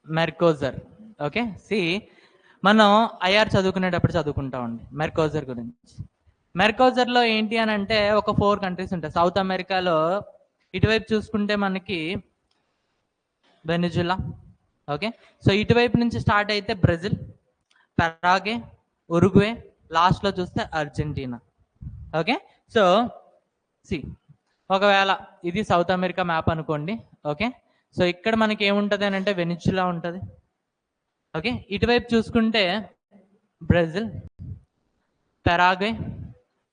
Mercosur. Okay, see మనం IR చదువుకునేటప్పుడు చదువుకుంటామండి మెర్కోజర్ గురించి. మెర్కోజర్లో ఏంటి అని అంటే ఒక 4 కంట్రీస్ ఉంటాయి. సౌత్ అమెరికాలో ఇటువైపు చూసుకుంటే మనకి వెనిజులా. ఓకే, సో ఇటువైపు నుంచి స్టార్ట్ అయితే బ్రెజిల్, పెరాగే, ఉరుగ్వే, లాస్ట్లో చూస్తే అర్జెంటీనా. ఓకే, సో సి ఒకవేళ ఇది సౌత్ అమెరికా మ్యాప్ అనుకోండి. ఓకే, సో ఇక్కడ మనకి ఏముంటుంది అని అంటే వెనిజులా ఉంటుంది. ఓకే, ఇటువైపు చూసుకుంటే బ్రెజిల్, పెరాగే,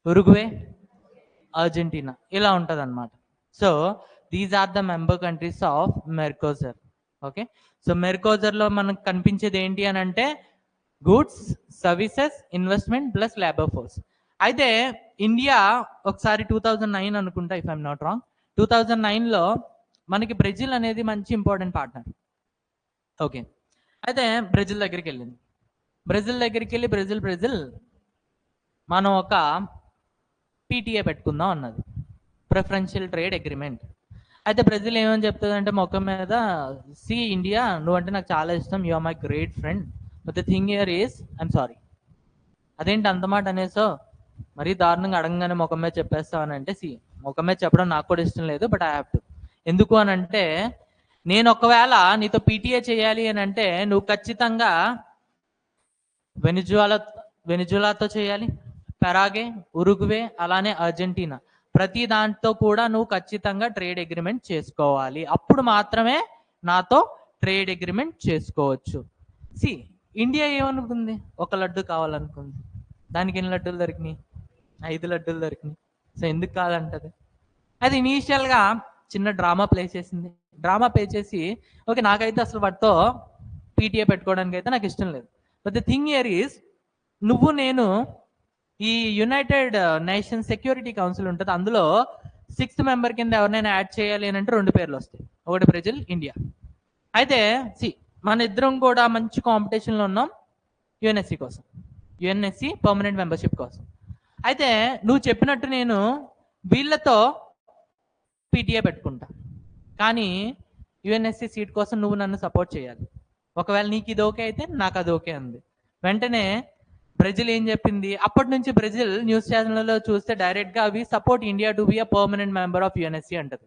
ఉరుగ్వే, అర్జెంటీనా ఇలా ఉంటుంది అనమాట. So these are the member countries of Mercosur. Okay, so మెర్కోజర్లో మనకు కనిపించేది ఏంటి అని అంటే goods, services, investment plus labour force. అయితే ఇండియా ఒకసారి 2009 అనుకుంటా, ఇఫ్ ఐఎమ్ నాట్ రాంగ్, 2009లో మనకి బ్రెజిల్ అనేది మంచి ఇంపార్టెంట్ పార్ట్నర్. ఓకే, అయితే బ్రెజిల్ దగ్గరికి వెళ్ళింది. బ్రెజిల్ దగ్గరికి వెళ్ళి బ్రెజిల్ మనం ఒక పీటీఏ పెట్టుకుందాం అన్నది, ప్రిఫరెన్షియల్ ట్రేడ్ అగ్రిమెంట్. అయితే బ్రెజిల్ ఏమని చెప్తుంది అంటే మొఖం మీద, సి ఇండియా, నువ్వంటే నాకు చాలా ఇష్టం, you are my great friend, but the thing here is I'm sorry. అదేంటి అంత మాట అనేసో, మరీ దారుణంగా అడగంగానే ముఖం మీద చెప్పేస్తావు అని అంటే, సి ముఖం మీద చెప్పడం నాకు కూడా ఇష్టం లేదు, బట్ ఐ హ్యావ్ టు. ఎందుకు అని అంటే నేను ఒకవేళ నీతో పీటీఏ చేయాలి అని అంటే నువ్వు ఖచ్చితంగా వెనిజులాతో చేయాలి, పెరాగే, ఉరుగ్వే, అలానే అర్జెంటీనా, ప్రతి దాంట్లో కూడా నువ్వు ఖచ్చితంగా ట్రేడ్ అగ్రిమెంట్ చేసుకోవాలి. అప్పుడు మాత్రమే నాతో ట్రేడ్ అగ్రిమెంట్ చేసుకోవచ్చు. సి ఇండియా ఏమనుకుంది? ఒక లడ్డు కావాలనుకుంది. దానికి ఎన్ని లడ్డూలు దొరికినాయి? 5 లడ్డూలు దొరికినాయి. సో ఎందుకు కాదంటది? అది ఇనీషియల్గా చిన్న డ్రామా ప్లే చేసింది. డ్రామా ప్లే చేసి ఓకే నాకైతే అసలు వాటితో పీటీఏ పెట్టుకోవడానికి అయితే నాకు ఇష్టం లేదు. But the thing here is, నువ్వు నేను ఈ యునైటెడ్ నేషన్స్ సెక్యూరిటీ కౌన్సిల్ ఉంటుంది, అందులో 6th మెంబర్ కింద ఎవరినైనా యాడ్ చేయాలి అని అంటే 2 పేర్లు వస్తాయి, ఒకటి బ్రెజిల్, ఇండియా. అయితే సి మన ఇద్దరం కూడా మంచి కాంపిటీషన్లో ఉన్నాం యుఎన్ఎస్సి కోసం, యుఎన్ఎస్సి పర్మనెంట్ మెంబర్షిప్ కోసం. అయితే నువ్వు చెప్పినట్టు నేను వీళ్ళతో పీటీఏ పెట్టుకుంటా, కానీ యుఎన్ఎస్సి సీట్ కోసం నువ్వు నన్ను సపోర్ట్ చేయాలి. ఒకవేళ నీకు ఇది ఓకే అయితే నాకు అది ఓకే అంది. వెంటనే బ్రెజిల్ ఏం చెప్పింది? అప్పటి నుంచి బ్రెజిల్ న్యూస్ ఛానల్లో చూస్తే డైరెక్ట్గా we support India to be a permanent member of UNSC అంటది.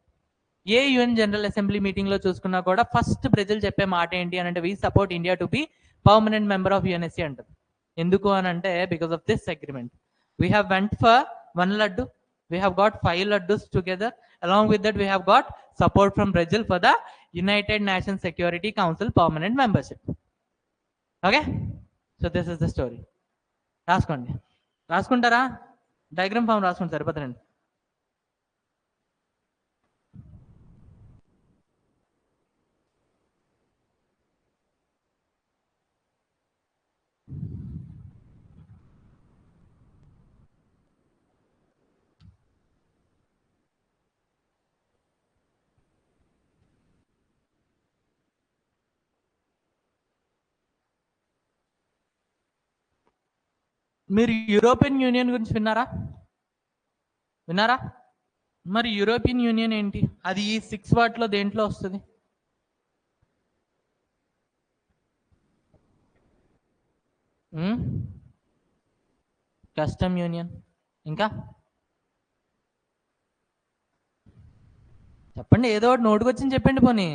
ఏ యుఎన్ జనరల్ అసెంబ్లీ మీటింగ్లో చూసుకున్నా కూడా ఫస్ట్ బ్రెజిల్ చెప్పే మాట ఏంటి అని అంటే we support India to be permanent member of UNSC అంటది. ఎందుకు అని అంటే because of this agreement we have went for 1 laddu, we have got 5 laddus together. Along with that, we have got support from Brazil for the United Nations Security Council permanent membership. Okay, so this is the story. రాసుకోండి, రాసుకుంటారా? Diagram form రాసుకుంటారు సరిపోతారండి. మీరు European union గురించి విన్నారా? విన్నారా? మరి European union ఏంటి? అది ఈ 6 వాటిలో దేంట్లో వస్తుంది? Custom union. ఇంకా చెప్పండి, ఏదో ఒకటి నోటుకొచ్చింది చెప్పండి. పోనీ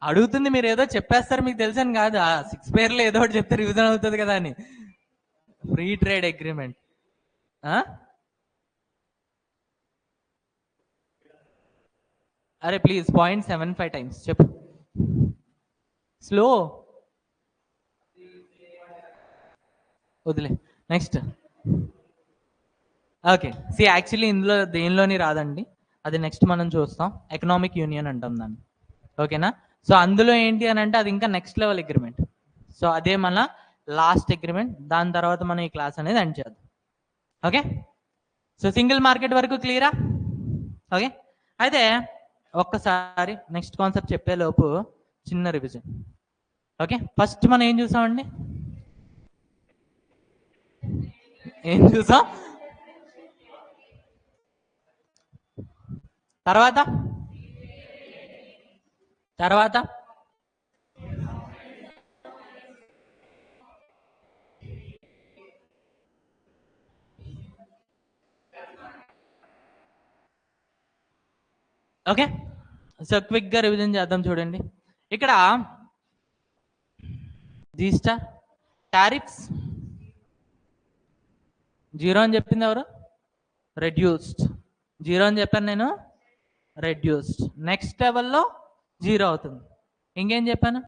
అడుగుతుంది, మీరు ఏదో చెప్పేస్తారు మీకు తెలుసని కాదు. ఆ 6 పేర్లు ఏదో ఒకటి చెప్తే రివిజన్ అవుతుంది కదా అని. Free trade agreement. అరే ప్లీజ్ 0.75 టైమ్స్ చెప్పు. స్లో వదిలే. నెక్స్ట్. ఓకే, సి యాక్చువల్లీ ఇందులో దేనిలోని రాదండి, అది నెక్స్ట్ మనం చూస్తాం. ఎకనామిక్ యూనియన్ అంటాం దాన్ని. ఓకేనా? సో అందులో ఏంటి అని అంటే అది ఇంకా నెక్స్ట్ లెవెల్ అగ్రిమెంట్. సో అదే మన లాస్ట్ అగ్రిమెంట్. దాని తర్వాత మనం ఈ క్లాస్ అనేది ఎండ్ చేద్దాం. ఓకే, సో సింగిల్ మార్కెట్ వరకు క్లియరా? ఓకే, అయితే ఒక్కసారి నెక్స్ట్ కాన్సెప్ట్ చెప్పే లోపు చిన్న రివిజన్. ఓకే, ఫస్ట్ మనం ఏం చూసామండి? ఏం చూసాం? తర్వాత తర్వాత ఓకే, సో క్విక్గా రివిజన్ చేద్దాం. చూడండి ఇక్కడ జీ స్టార్ టారిఫ్స్ 0 అని చెప్పింది ఎవరు? రెడ్యూస్డ్. 0 అని చెప్పాను నేను, రెడ్యూస్డ్. నెక్స్ట్ లెవెల్లో 0 అవుతుంది. ఇంకేం చెప్పాను?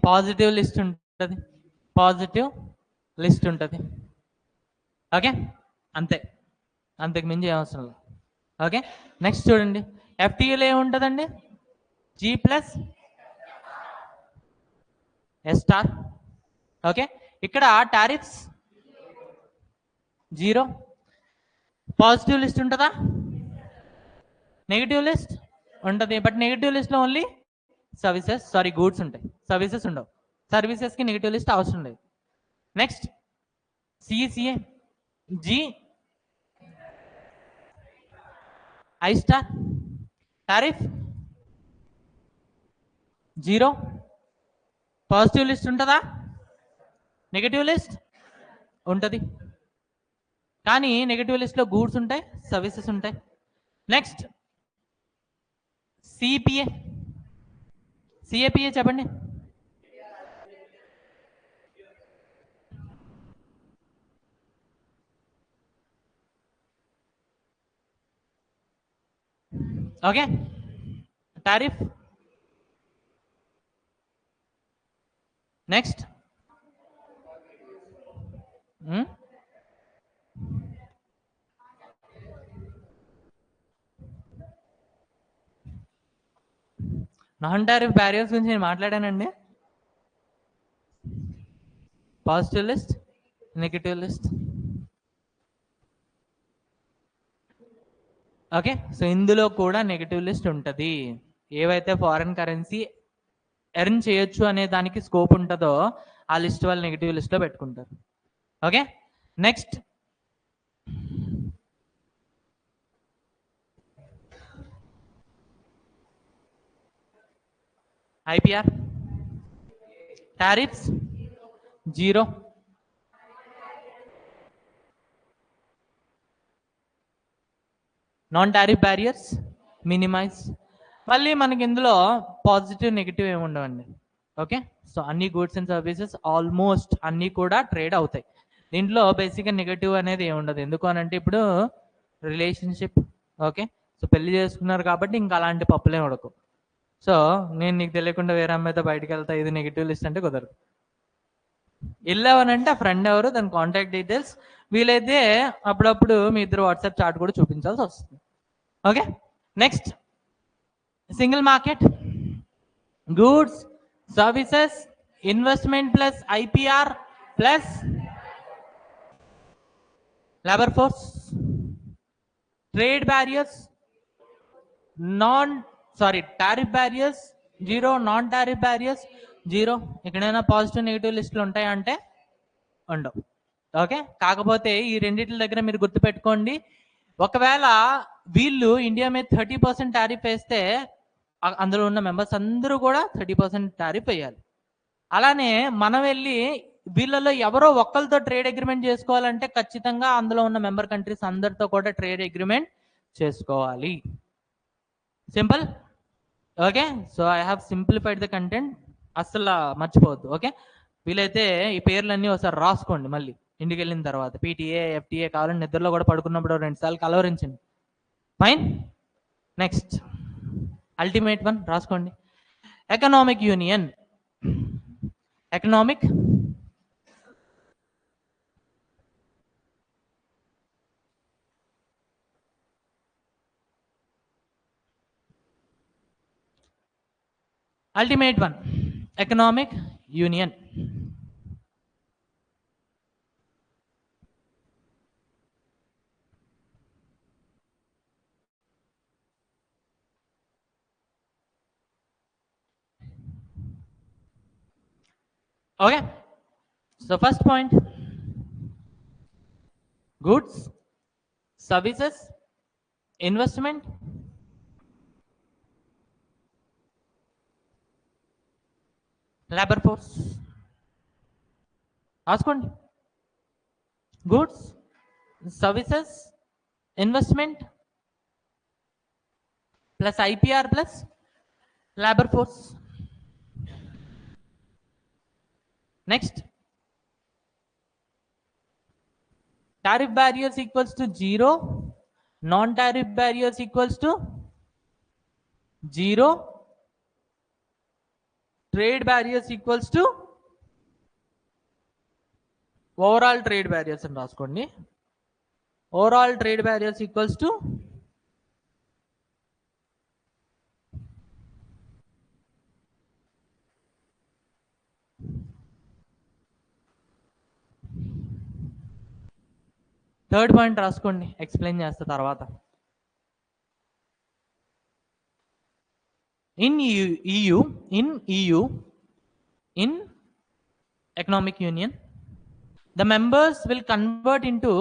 పాజిటివ్ లిస్ట్ ఉంటుంది, పాజిటివ్ లిస్ట్ ఉంటుంది. ఓకే, అంతే, అంతకు మించి ఏమవసరం లేదు. ఓకే, నెక్స్ట్ చూడండి ఎఫ్టీఏలో ఏముంటుందండి? G plus S star. Okay, ఇక్కడ టారిఫ్స్ 0. పాజిటివ్ లిస్ట్ ఉంటుందా? నెగిటివ్ లిస్ట్ ఉంటుంది. బట్ నెగిటివ్ లిస్ట్లో ఓన్లీ సర్వీసెస్, సారీ గూడ్స్ ఉంటాయి, సర్వీసెస్ ఉండవు. సర్వీసెస్కి నెగిటివ్ లిస్ట్ అవసరం లేదు. Next CCA G I star tariff 0. Positive list ఉంటుందా? నెగిటివ్ లిస్ట్ ఉంటుంది, కానీ నెగిటివ్ లిస్ట్లో గూడ్స్ ఉంటాయి, సర్వీసెస్ ఉంటాయి. నెక్స్ట్ సిపిఏ, సిఏపిఏ చెప్పండి. Okay, tariff. Next non tariff barriers గురించి నేను మాట్లాడానండి. Positive list, negative list. Okay, so ఇందులో కూడా నెగిటివ్ లిస్ట్ ఉంటుంది. ఏవైతే ఫారెన్ కరెన్సీ ఎర్న్ చేయొచ్చు అనే దానికి స్కోప్ ఉంటుందో ఆ లిస్ట్ వాళ్ళు నెగిటివ్ లిస్ట్లో పెట్టుకుంటారు. Okay, next IPR tariffs 0. Non tariff barriers minimise. మళ్ళీ మనకి ఇందులో పాజిటివ్ నెగిటివ్ ఏమి ఉండవండి. ఓకే, సో అన్ని గూడ్స్ అండ్ సర్వీసెస్ ఆల్మోస్ట్ అన్నీ కూడా ట్రేడ్ అవుతాయి. దీంట్లో బేసిక్గా నెగిటివ్ అనేది ఏమి ఉండదు. ఎందుకు అని అంటే ఇప్పుడు రిలేషన్షిప్, ఓకే, సో పెళ్లి చేసుకున్నారు కాబట్టి ఇంకా అలాంటి పప్పులే ఉడకు. సో నేను నీకు తెలియకుండా వేరే అమ్మాయితో బయటకు వెళ్తా, ఇది నెగిటివ్ లిస్ట్ అంటే కుదరదు. వెళ్ళావనంటే ఆ ఫ్రెండ్ ఎవరు, దాని కాంటాక్ట్ డీటెయిల్స్, వీలైతే అప్పుడప్పుడు మీ ఇద్దరు వాట్సాప్ చాట్ కూడా చూపించాల్సి వస్తుంది. Okay, next single market, goods, services, investment plus IPR plus labour force, trade barriers, tariff barriers zero, non tariff barriers zero. ఎక్కడైనా పాజిటివ్ నెగిటివ్ లిస్టులు ఉంటాయా అంటే ఉండవు. ఓకే, కాకపోతే ఈ రెండింటి దగ్గర మీరు గుర్తుపెట్టుకోండి, ఒకవేళ వీళ్ళు ఇండియా మీద 30% టారిఫ్ వేస్తే అందులో ఉన్న మెంబర్స్ అందరూ కూడా 30% టారిఫ్ వేయాలి. అలానే మనం వెళ్ళి వీళ్ళలో ఎవరో ఒక్కరితో ట్రేడ్ అగ్రిమెంట్ చేసుకోవాలంటే ఖచ్చితంగా అందులో ఉన్న మెంబర్ కంట్రీస్ అందరితో కూడా ట్రేడ్ అగ్రిమెంట్ చేసుకోవాలి. Simple. Okay, so I have simplified the content, అస్సలు మర్చిపోవద్దు. ఓకే, వీలైతే ఈ పేర్లన్నీ ఒకసారి రాసుకోండి, మళ్ళీ ఇంటికి వెళ్ళిన తర్వాత పీటీఏ, ఎఫ్టీఏ కావాలని నిద్రలో కూడా పడుకున్నప్పుడు 2 సార్లు కలవరించండి. ఫైన్. నెక్స్ట్ అల్టిమేట్ వన్ రాసుకోండి, economic union. Economic ultimate one, economic union. Okay, so first point, goods, services, investment, labor force. రాసుకోండి, goods, services, investment plus IPR plus labor force. Next, tariff barriers equals to 0, non-tariff barriers equals to 0, trade barriers equals to overall trade barriers అని రాసుకోండి. Overall trade barriers equals to third point రాసుకోండి, explain చేస్తా తర్వాత. In EU in economic union, the members will convert into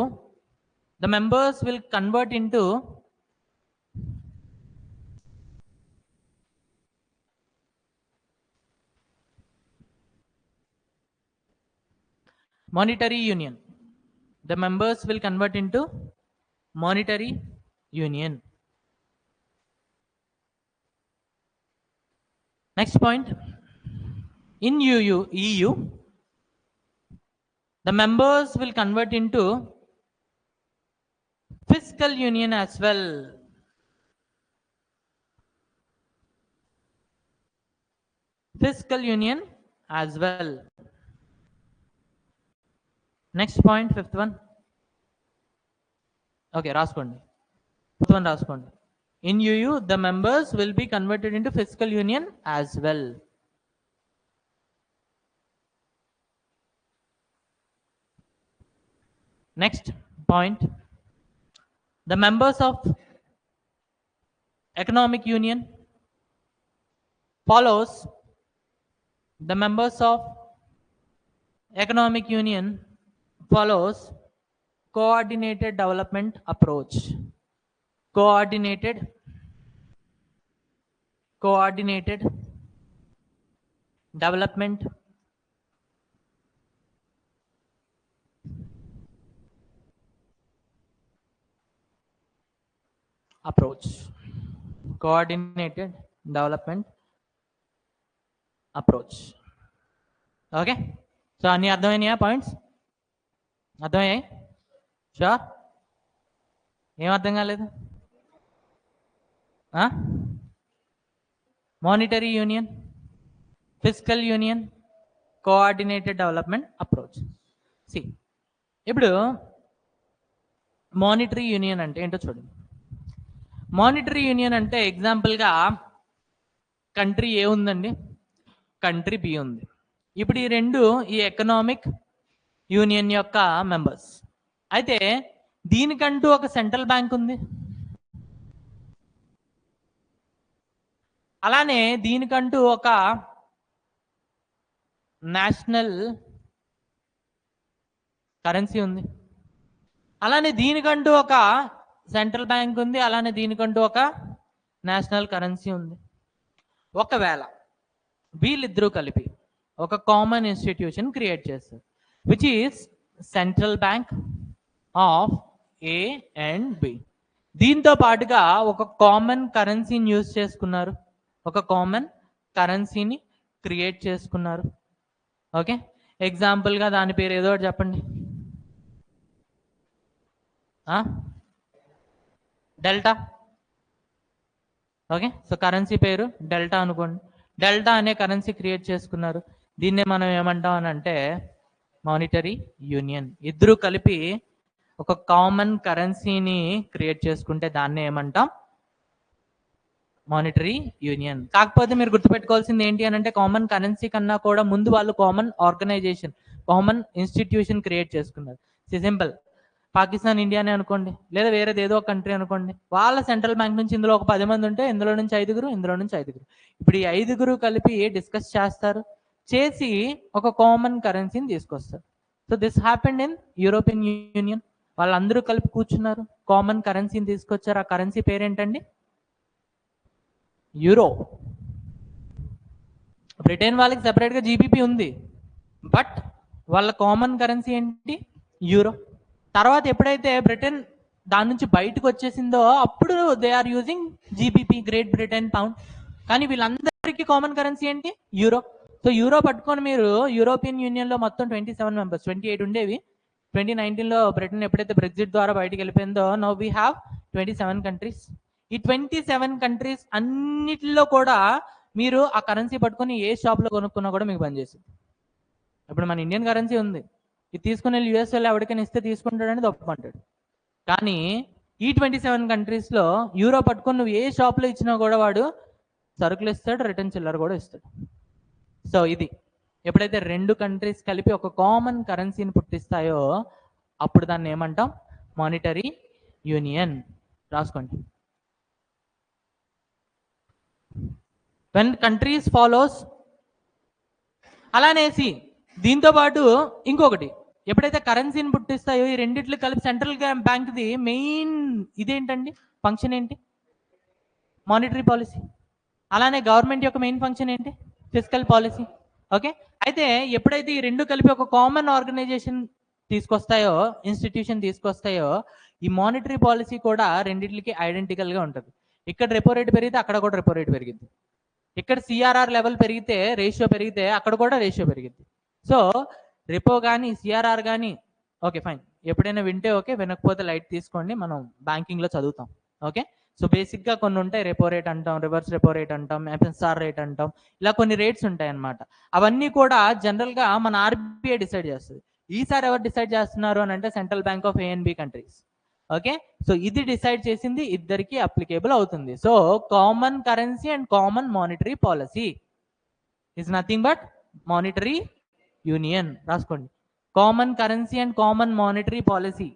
monetary union. The members will convert into monetary union. Next point, in EU, the members will convert into fiscal union as well. Fiscal union as well. Next point, fifth one. Okay, రాసుకోండి, fifth one రాసుకోండి. In EU, the members will be converted into fiscal union as well. Next point, the members of economic union follows coordinated development approach. Coordinated development approach. Coordinated development approach. Okay, so అన్నీ అర్థమైనాయా points? అర్థమయ్యాయి? Sure? ఏం అర్థం కాలేదు? Monetary union, fiscal union, coordinated development approach. See, ఇప్పుడు monetary union అంటే ఏంటో చూడండి. మానిటరీ యూనియన్ అంటే ఎగ్జాంపుల్గా కంట్రీ ఏ ఉందండి, కంట్రీ బి ఉంది. ఇప్పుడు ఈ రెండు ఈ ఎకనామిక్ యూనియన్ యొక్క మెంబర్స్. అయితే దీనికంటూ ఒక సెంట్రల్ బ్యాంక్ ఉంది, అలానే దీనికంటూ ఒక నేషనల్ కరెన్సీ ఉంది, అలానే దీనికంటూ ఒక సెంట్రల్ బ్యాంక్ ఉంది, అలానే దీనికంటూ ఒక నేషనల్ కరెన్సీ ఉంది. ఒకవేళ వీళ్ళిద్దరూ కలిపి ఒక కామన్ ఇన్స్టిట్యూషన్ క్రియేట్ చేస్తారు, which is central bank of A and B. దీంతో పాటుగా ఒక కామన్ కరెన్సీని యూజ్ చేసుకున్నారు, ఒక కామన్ కరెన్సీని క్రియేట్ చేసుకున్నారు. ఓకే, ఎగ్జాంపుల్గా దాని పేరు ఏదో ఒకటి చెప్పండి. డెల్టా. ఓకే, సో కరెన్సీ పేరు డెల్టా అనుకోండి. డెల్టా అనే కరెన్సీ క్రియేట్ చేసుకున్నారు. దీన్నే మనం ఏమంటాం అని అంటే మానిటరీ యూనియన్. ఇద్దరు కలిపి ఒక కామన్ కరెన్సీని క్రియేట్ చేసుకుంటే దాన్నే ఏమంటాం? Monetary union. కాకపోతే మీరు గుర్తుపెట్టుకోవాల్సింది ఏంటి అని అంటే కామన్ కరెన్సీ కన్నా కూడా ముందు వాళ్ళు common organisation, common institution create చేసుకున్నారు. సింపుల్, పాకిస్తాన్ ఇండియానే అనుకోండి, లేదా వేరేది ఏదో ఒక కంట్రీ అనుకోండి, వాళ్ళ సెంట్రల్ బ్యాంక్ నుంచి ఇందులో ఒక 10 మంది ఉంటే ఇందులో నుంచి 5గురు, ఇందులో నుంచి 5గురు. ఇప్పుడు ఈ 5గురు కలిపి డిస్కస్ చేస్తారు, చేసి ఒక కామన్ కరెన్సీని తీసుకొస్తారు. So this happened in European union. వాళ్ళందరూ కలిపి కూర్చున్నారు, కామన్ కరెన్సీని తీసుకొచ్చారు. ఆ కరెన్సీ పేరేంటండి? యూరో. బ్రిటన్ వాళ్ళకి సెపరేట్గా జీబీపీ ఉంది, బట్ వాళ్ళ కామన్ కరెన్సీ ఏంటి? యూరో. తర్వాత ఎప్పుడైతే బ్రిటన్ దాని నుంచి బయటకు వచ్చేసిందో అప్పుడు they are using GBP, Great Britain pound. కానీ వీళ్ళందరికీ కామన్ కరెన్సీ ఏంటి? యూరో. సో యూరో పట్టుకొని మీరు యూరోపియన్ యూనియన్లో మొత్తం 27 మెంబర్స్, 28 ఉండేవి. 2019లో బ్రిటన్ ఎప్పుడైతే బ్రెగ్జిట్ ద్వారా బయటకు వెళ్ళిపోయిందో నౌ వీ హ్యావ్ 27 కంట్రీస్. ఈ 27 కంట్రీస్ అన్నిటిలో కూడా మీరు ఆ కరెన్సీ పట్టుకొని ఏ షాప్లో కొనుక్కున్నా కూడా మీకు పనిచేస్తుంది. ఇప్పుడు మన ఇండియన్ కరెన్సీ ఉంది, ఇది తీసుకుని వెళ్ళి యూఎస్ఏలో ఎవరికైనా ఇస్తే తీసుకుంటాడని తప్పంటాడు. కానీ ఈ 27 కంట్రీస్లో యూరో పట్టుకొని నువ్వు ఏ షాప్లో ఇచ్చినా కూడా వాడు సరుకులు ఇస్తాడు, రిటర్న్ చిల్లర కూడా ఇస్తాడు. సో ఇది ఎప్పుడైతే రెండు కంట్రీస్ కలిపి ఒక కామన్ కరెన్సీని పుట్టిస్తాయో అప్పుడు దాన్ని ఏమంటాం? Monetary union. రాసుకోండి. When countries follows. అలానేసి దీంతో పాటు ఇంకొకటి, ఎప్పుడైతే కరెన్సీని పుట్టిస్తాయో ఈ రెండిట్లు కలిపి సెంట్రల్ బ్యాంక్ది మెయిన్ ఇదేంటండి? ఫంక్షన్ ఏంటి? Monetary policy. అలానే గవర్నమెంట్ యొక్క మెయిన్ ఫంక్షన్ ఏంటి? Fiscal policy. ఓకే, అయితే ఎప్పుడైతే ఈ రెండు కలిపి ఒక కామన్ ఆర్గనైజేషన్ తీసుకొస్తాయో, ఇన్స్టిట్యూషన్ తీసుకొస్తాయో, ఈ మానిటరీ పాలసీ కూడా రెండింటికి ఐడెంటికల్గా ఉంటుంది. ఇక్కడ రెపో రేట్ పెరిగితే అక్కడ కూడా రెపో రేట్ పెరిగింది, ఇక్కడ సిఆర్ఆర్ లెవెల్ పెరిగితే రేషియో పెరిగితే అక్కడ కూడా రేషియో పెరిగింది. సో రెపో కానీ సిఆర్ఆర్ కానీ ఓకే ఫైన్, ఎప్పుడైనా వింటే ఓకే, వినకపోతే లైట్ తీసుకోండి, మనం బ్యాంకింగ్లో చదువుతాం. ఓకే, సో బేసిక్గా కొన్ని ఉంటాయి, రెపో రేట్ అంటాం, రివర్స్ రెపో రేట్ అంటాం, ఎఫ్ఎస్ఆర్ రేట్ అంటాం, ఇలా కొన్ని రేట్స్ ఉంటాయి అన్నమాట. అవన్నీ కూడా జనరల్గా మన ఆర్బీఐ డిసైడ్ చేస్తుంది. ఈసారి ఎవరు డిసైడ్ చేస్తున్నారు అని అంటే central bank of ANB countries. Okay, so ఇది డిసైడ్ చేసింది ఇద్దరికి అప్లికేబుల్ అవుతుంది. So common currency and common monetary policy is nothing but monetary union. రాసుకోండి, common currency and common monetary policy.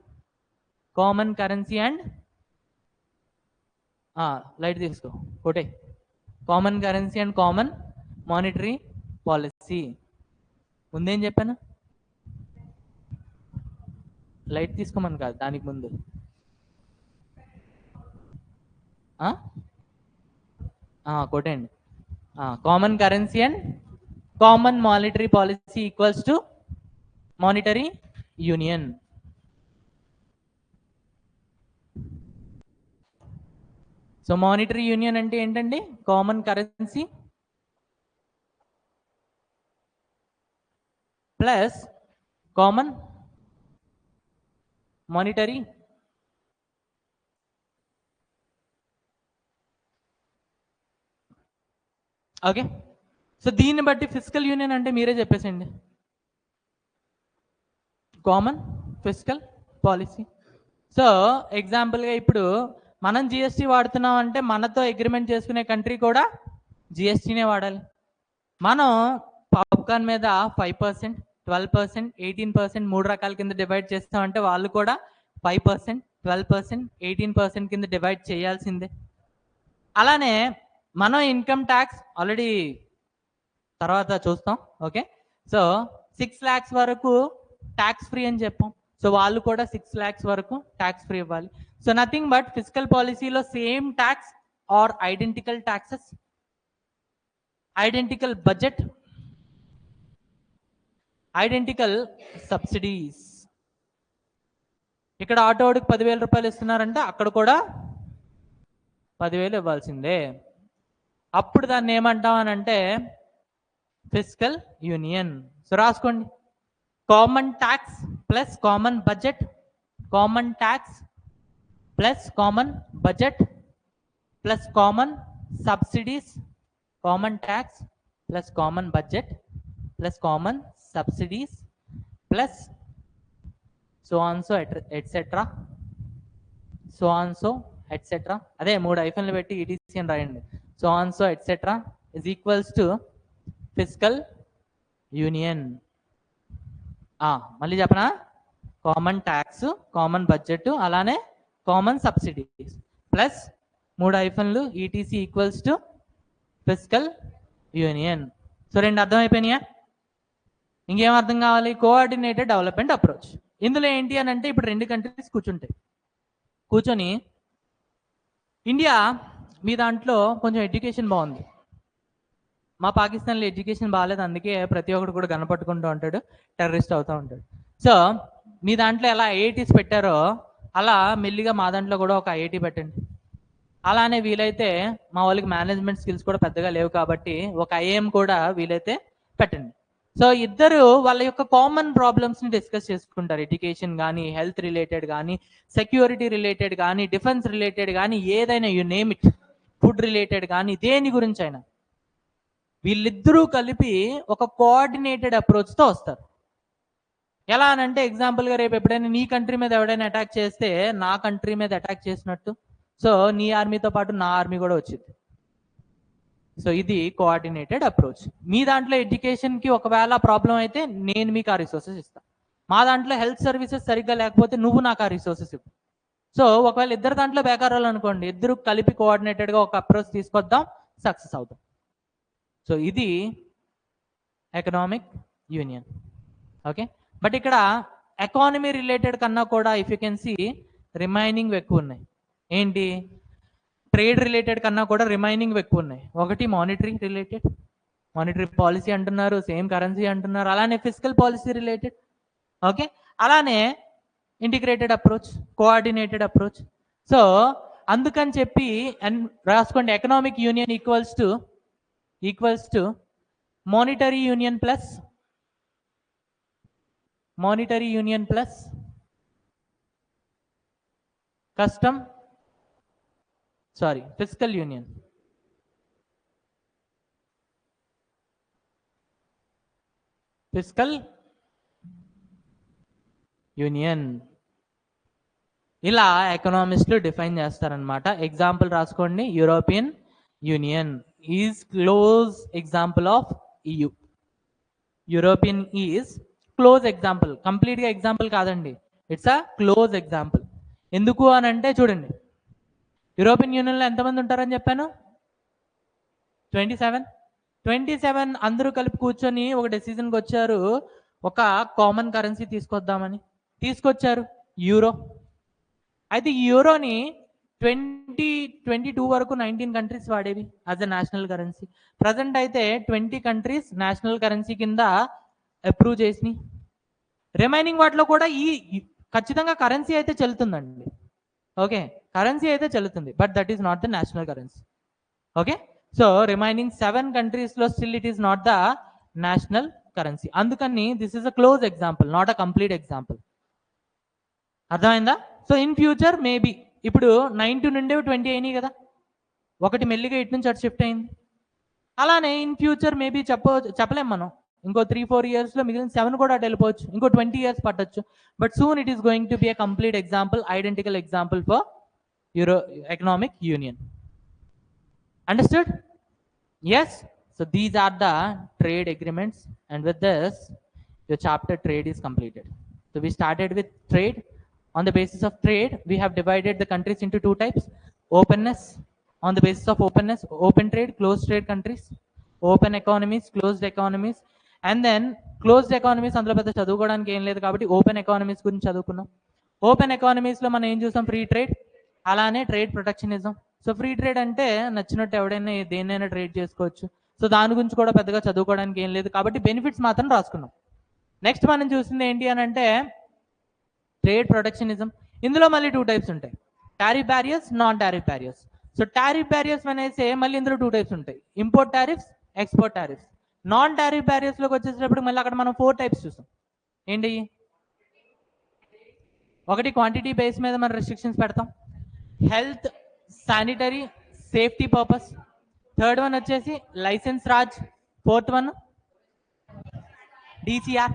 Common currency and light తీసుకో కోటే, common currency and common monetary policy. ముందేం చెప్పాను? Light తీసుకోమని కాదు, దానికి ముందు కొట్టండి. Common currency and common monetary policy equals to monetary union. So monetary union అంటే ఏంటండి? Common currency plus common monetary okay. So దీన్ని బట్టి ఫిజికల్ యూనియన్ అంటే మీరే చెప్పేసండి. Common physical policy. సో ఎగ్జాంపుల్గా ఇప్పుడు మనం జిఎస్టీ వాడుతున్నాం అంటే మనతో అగ్రిమెంట్ చేసుకునే కంట్రీ కూడా జిఎస్టీనే వాడాలి. మనం పాప్కార్న్ మీద 5%, 12%, 18% 3 రకాల కింద డివైడ్ చేస్తామంటే వాళ్ళు కూడా 5%, 12%, 18% కింద డివైడ్ చేయాల్సిందే. అలానే మనం ఇన్కమ్ ట్యాక్స్ ఆల్రెడీ తర్వాత చూస్తాం. ఓకే, సో 6 lakhs వరకు ట్యాక్స్ ఫ్రీ అని చెప్పాం. సో వాళ్ళు కూడా 6 lakhs వరకు ట్యాక్స్ ఫ్రీ ఇవ్వాలి. సో నథింగ్ బట్ ఫిజికల్ పాలసీలో same tax or identical taxes, identical budget, identical subsidies. ఇక్కడ ఆటోడికి 10,000 రూపాయలు ఇస్తున్నారంటే అక్కడ కూడా 10,000 ఇవ్వాల్సిందే. అప్పుడు దాన్ని ఏమంటాం అని అంటే ఫిజికల్ యూనియన్. సో రాసుకోండి, common tax plus common budget, common tax plus common budget plus common subsidies, common tax plus common budget plus common subsidies plus so on so etcetera, so on so etcetera. అదే 3 ఐఫన్లు పెట్టి ETC అని రాయండి. So on so etcetera is equals to physical union. మళ్ళీ చెప్పనా, common tax, common budget, అలానే common subsidies plus 3 ఐఫన్లు ETC equals to physical union. So 2 అర్థమైపోయినాయా? ఇంకేం అర్థం కావాలి? Coordinated development approach. ఇందులో ఏంటి అని అంటే ఇప్పుడు 2 కంట్రీస్ కూర్చొని ఇండియా మీ దాంట్లో కొంచెం ఎడ్యుకేషన్ బాగుంది, మా పాకిస్తాన్లో ఎడ్యుకేషన్ బాగాలేదు, అందుకే ప్రతి ఒక్కరు కూడా గనపట్టుకుంటూ ఉంటాడు, టెర్రరిస్ట్ అవుతూ ఉంటాడు. సో మీ దాంట్లో ఎలా ఐఐటీస్ పెట్టారో అలా మెల్లిగా మా దాంట్లో కూడా ఒక ఐఐటీ పెట్టండి. అలానే వీలైతే మా వాళ్ళకి మేనేజ్మెంట్ స్కిల్స్ కూడా పెద్దగా లేవు కాబట్టి ఒక ఐఏఎం కూడా వీలైతే పెట్టండి. సో ఇద్దరు వాళ్ళ యొక్క కామన్ ప్రాబ్లమ్స్ని డిస్కస్ చేసుకుంటారు. ఎడ్యుకేషన్ కానీ, హెల్త్ రిలేటెడ్ కానీ, సెక్యూరిటీ రిలేటెడ్ కానీ, డిఫెన్స్ రిలేటెడ్ కానీ, ఏదైనా you name it, food related కానీ, దేని గురించి అయినా వీళ్ళిద్దరూ కలిపి ఒక కోఆర్డినేటెడ్ అప్రోచ్తో వస్తారు. ఎలా అనంటే ఎగ్జాంపుల్గా రేపు ఎప్పుడైనా నీ కంట్రీ మీద ఎవడైనా అటాక్ చేస్తే నా కంట్రీ మీద అటాక్ చేసినట్టు, సో నీ ఆర్మీతో పాటు నా ఆర్మీ కూడా వచ్చింది. సో ఇది కోఆర్డినేటెడ్ అప్రోచ్. మీ దాంట్లో ఎడ్యుకేషన్కి ఒకవేళ ప్రాబ్లం అయితే నేను మీకు ఆ రిసోర్సెస్ ఇస్తాను. మా దాంట్లో హెల్త్ సర్వీసెస్ సరిగ్గా లేకపోతే నువ్వు నాకు ఆ రిసోర్సెస్ ఇవ్వు. సో ఒకవేళ ఇద్దరు దాంట్లో బేకారాలు అనుకోండి, ఇద్దరు కలిపి కోఆర్డినేటెడ్గా ఒక అప్రోచ్ తీసుకొద్దాం, సక్సెస్ అవుతాం. సో ఇది ఎకనామిక్ యూనియన్. ఓకే, బట్ ఇక్కడ ఎకానమీ రిలేటెడ్ కన్నా కూడా if you can see remaining ఎక్కువ ఉన్నాయి. ఏంటి? ట్రేడ్ రిలేటెడ్ కన్నా కూడా రిమైనింగ్ ఎక్కువ ఉన్నాయి. ఒకటి మానిటరీ రిలేటెడ్, మానిటరీ పాలసీ అంటున్నారు, సేమ్ కరెన్సీ అంటున్నారు, అలానే ఫిజికల్ పాలసీ రిలేటెడ్. ఓకే, అలానే integrated approach, coordinated approach. So అందుకని చెప్పి రాసుకోండి, economic union equals to monetary union plus physical union. Physical union ఇలా ఎకనామిస్టులు డిఫైన్ చేస్తారనమాట. ఎగ్జాంపుల్ రాసుకోండి, European union is close example of EU. European is close example, కంప్లీట్గా example కాదండి, it's a close example. ఎందుకు అని అంటే చూడండి, యూరోపియన్ యూనియన్లో ఎంతమంది ఉంటారని చెప్పాను? 27 అందరూ కలిపి కూర్చొని ఒక డెసిజన్కి వచ్చారు, ఒక కామన్ కరెన్సీ తీసుకొచ్చారు, యూరో. అయితే ఈ యూరోని 2022 వరకు 19 కంట్రీస్ వాడేవి as a national currency. Present అయితే 20 కంట్రీస్ నేషనల్ కరెన్సీ కింద అప్రూవ్ చేసినాయి. రిమైనింగ్ వాటిలో కూడా ఈ ఖచ్చితంగా కరెన్సీ అయితే చెల్లుతుందండి. ఓకే, కరెన్సీ అయితే చెల్లుతుంది, but that is not the national currency. Okay, so remaining 7 కంట్రీస్లో still it is not the national currency. అందుకని this is a close example, not a complete example. అర్థమైందా? సో ఇన్ ఫ్యూచర్ మేబీ ఇప్పుడు 19 నుండి 20 అయినాయి కదా, ఒకటి మెల్లిగా ఇటు నుంచి అటు షిఫ్ట్ అయింది. అలానే ఇన్ ఫ్యూచర్ మేబీ చెప్పలేం మనం, ఇంకో 3-4 ఇయర్స్లో మిగిలిన 7 కూడా అటు వెళ్ళిపోవచ్చు, ఇంకో 20 ఇయర్స్ పట్టొచ్చు. But soon it is going to B a complete example, identical example for Euro economic union. Understood? Yes. So these are the trade agreements, and with this your chapter trade is completed. So we started with trade. On the basis of trade, we have divided the countries into two types: openness. On the basis of openness, open trade, closed trade countries, open economies, closed economies, and then closed economies అందులో పెద్ద చదువుకోవడానికి ఏం లేదు కాబట్టి open economies గురించి చదువుకున్నాం. Open ఎకానమీస్లో మనం ఏం చూసాం? ఫ్రీ ట్రేడ్, అలానే trade protectionism. So free trade అంటే నచ్చినట్టు ఎవడైనా దేన్నైనా ట్రేడ్ చేసుకోవచ్చు. సో దాని గురించి కూడా పెద్దగా చదువుకోవడానికి ఏం లేదు కాబట్టి బెనిఫిట్స్ మాత్రం రాసుకున్నాం. నెక్స్ట్ మనం చూసింది ఏంటి అని అంటే ట్రేడ్ ప్రొటెక్షనిజం. ఇందులో మళ్ళీ 2 టైప్స్ ఉంటాయి: tariff barriers, non tariff barriers. So tariff barriers అనేసి మళ్ళీ ఇందులో 2 టైప్స్ ఉంటాయి: import tariffs, export tariffs. Non tariff బ్యారియర్స్లోకి వచ్చేటప్పుడు మళ్ళీ అక్కడ మనం 4 టైప్స్ చూసాం. ఏంటి? ఒకటి క్వాంటిటీ బేస్ మీద మనం రెస్ట్రిక్షన్స్ పెడతాం, health, sanitary, safety purpose. Third one వచ్చేసి licence Raj. Fourth one DCR,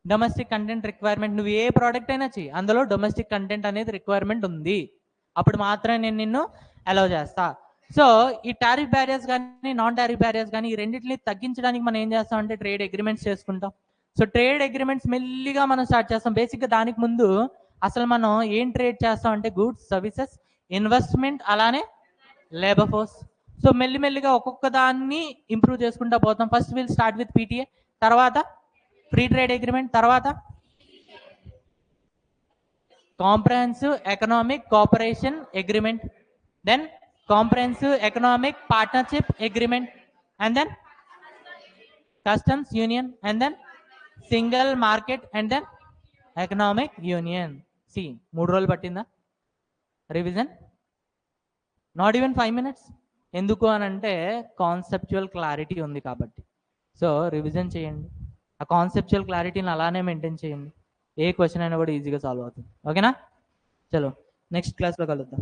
domestic content requirement. నువ్వు ఏ ప్రోడక్ట్ అయినా చెయ్యి, అందులో డొమెస్టిక్ కంటెంట్ అనేది రిక్వైర్మెంట్ ఉంది, అప్పుడు మాత్రమే నేను నిన్ను అలౌ చేస్తా. సో ఈ టారిఫ్ బ్యారియర్స్ కానీ నాన్ టారిఫ్ బ్యారియర్స్ కానీ ఈ రెండింటిని తగ్గించడానికి మనం ఏం చేస్తాం అంటే ట్రేడ్ అగ్రిమెంట్స్ చేసుకుంటాం. సో ట్రేడ్ అగ్రిమెంట్స్ మెల్లిగా మనం స్టార్ట్ చేస్తాం. బేసిక్గా దానికి ముందు అసలు మనం ఏం ట్రేడ్ చేస్తాం అంటే గూడ్స్, సర్వీసెస్, ఇన్వెస్ట్మెంట్, అలానే లేబర్ ఫోర్స్. సో మెల్లిమెల్లిగా ఒక్కొక్క దాన్ని ఇంప్రూవ్ చేసుకుంటా పోతాం. First will start with PTA, తర్వాత ఫ్రీ ట్రేడ్ అగ్రిమెంట్, తర్వాత comprehensive economic cooperation agreement, then comprehensive economic partnership agreement, and then customs union, and then single market, and then economic union. సి 3 రోజులు పట్టిందా రివిజన్? Not even 5 minutes. ఎందుకు అని అంటే conceptual clarity ఉంది కాబట్టి. సో రివిజన్ చేయండి, ఆ కాన్సెప్చువల్ క్లారిటీని అలానే మెయింటైన్ చేయండి, ఏ క్వశ్చన్ అయినా కూడా ఈజీగా సాల్వ్ అవుతుంది. ఓకేనా? చలో నెక్స్ట్ క్లాస్లో కలుద్దాం.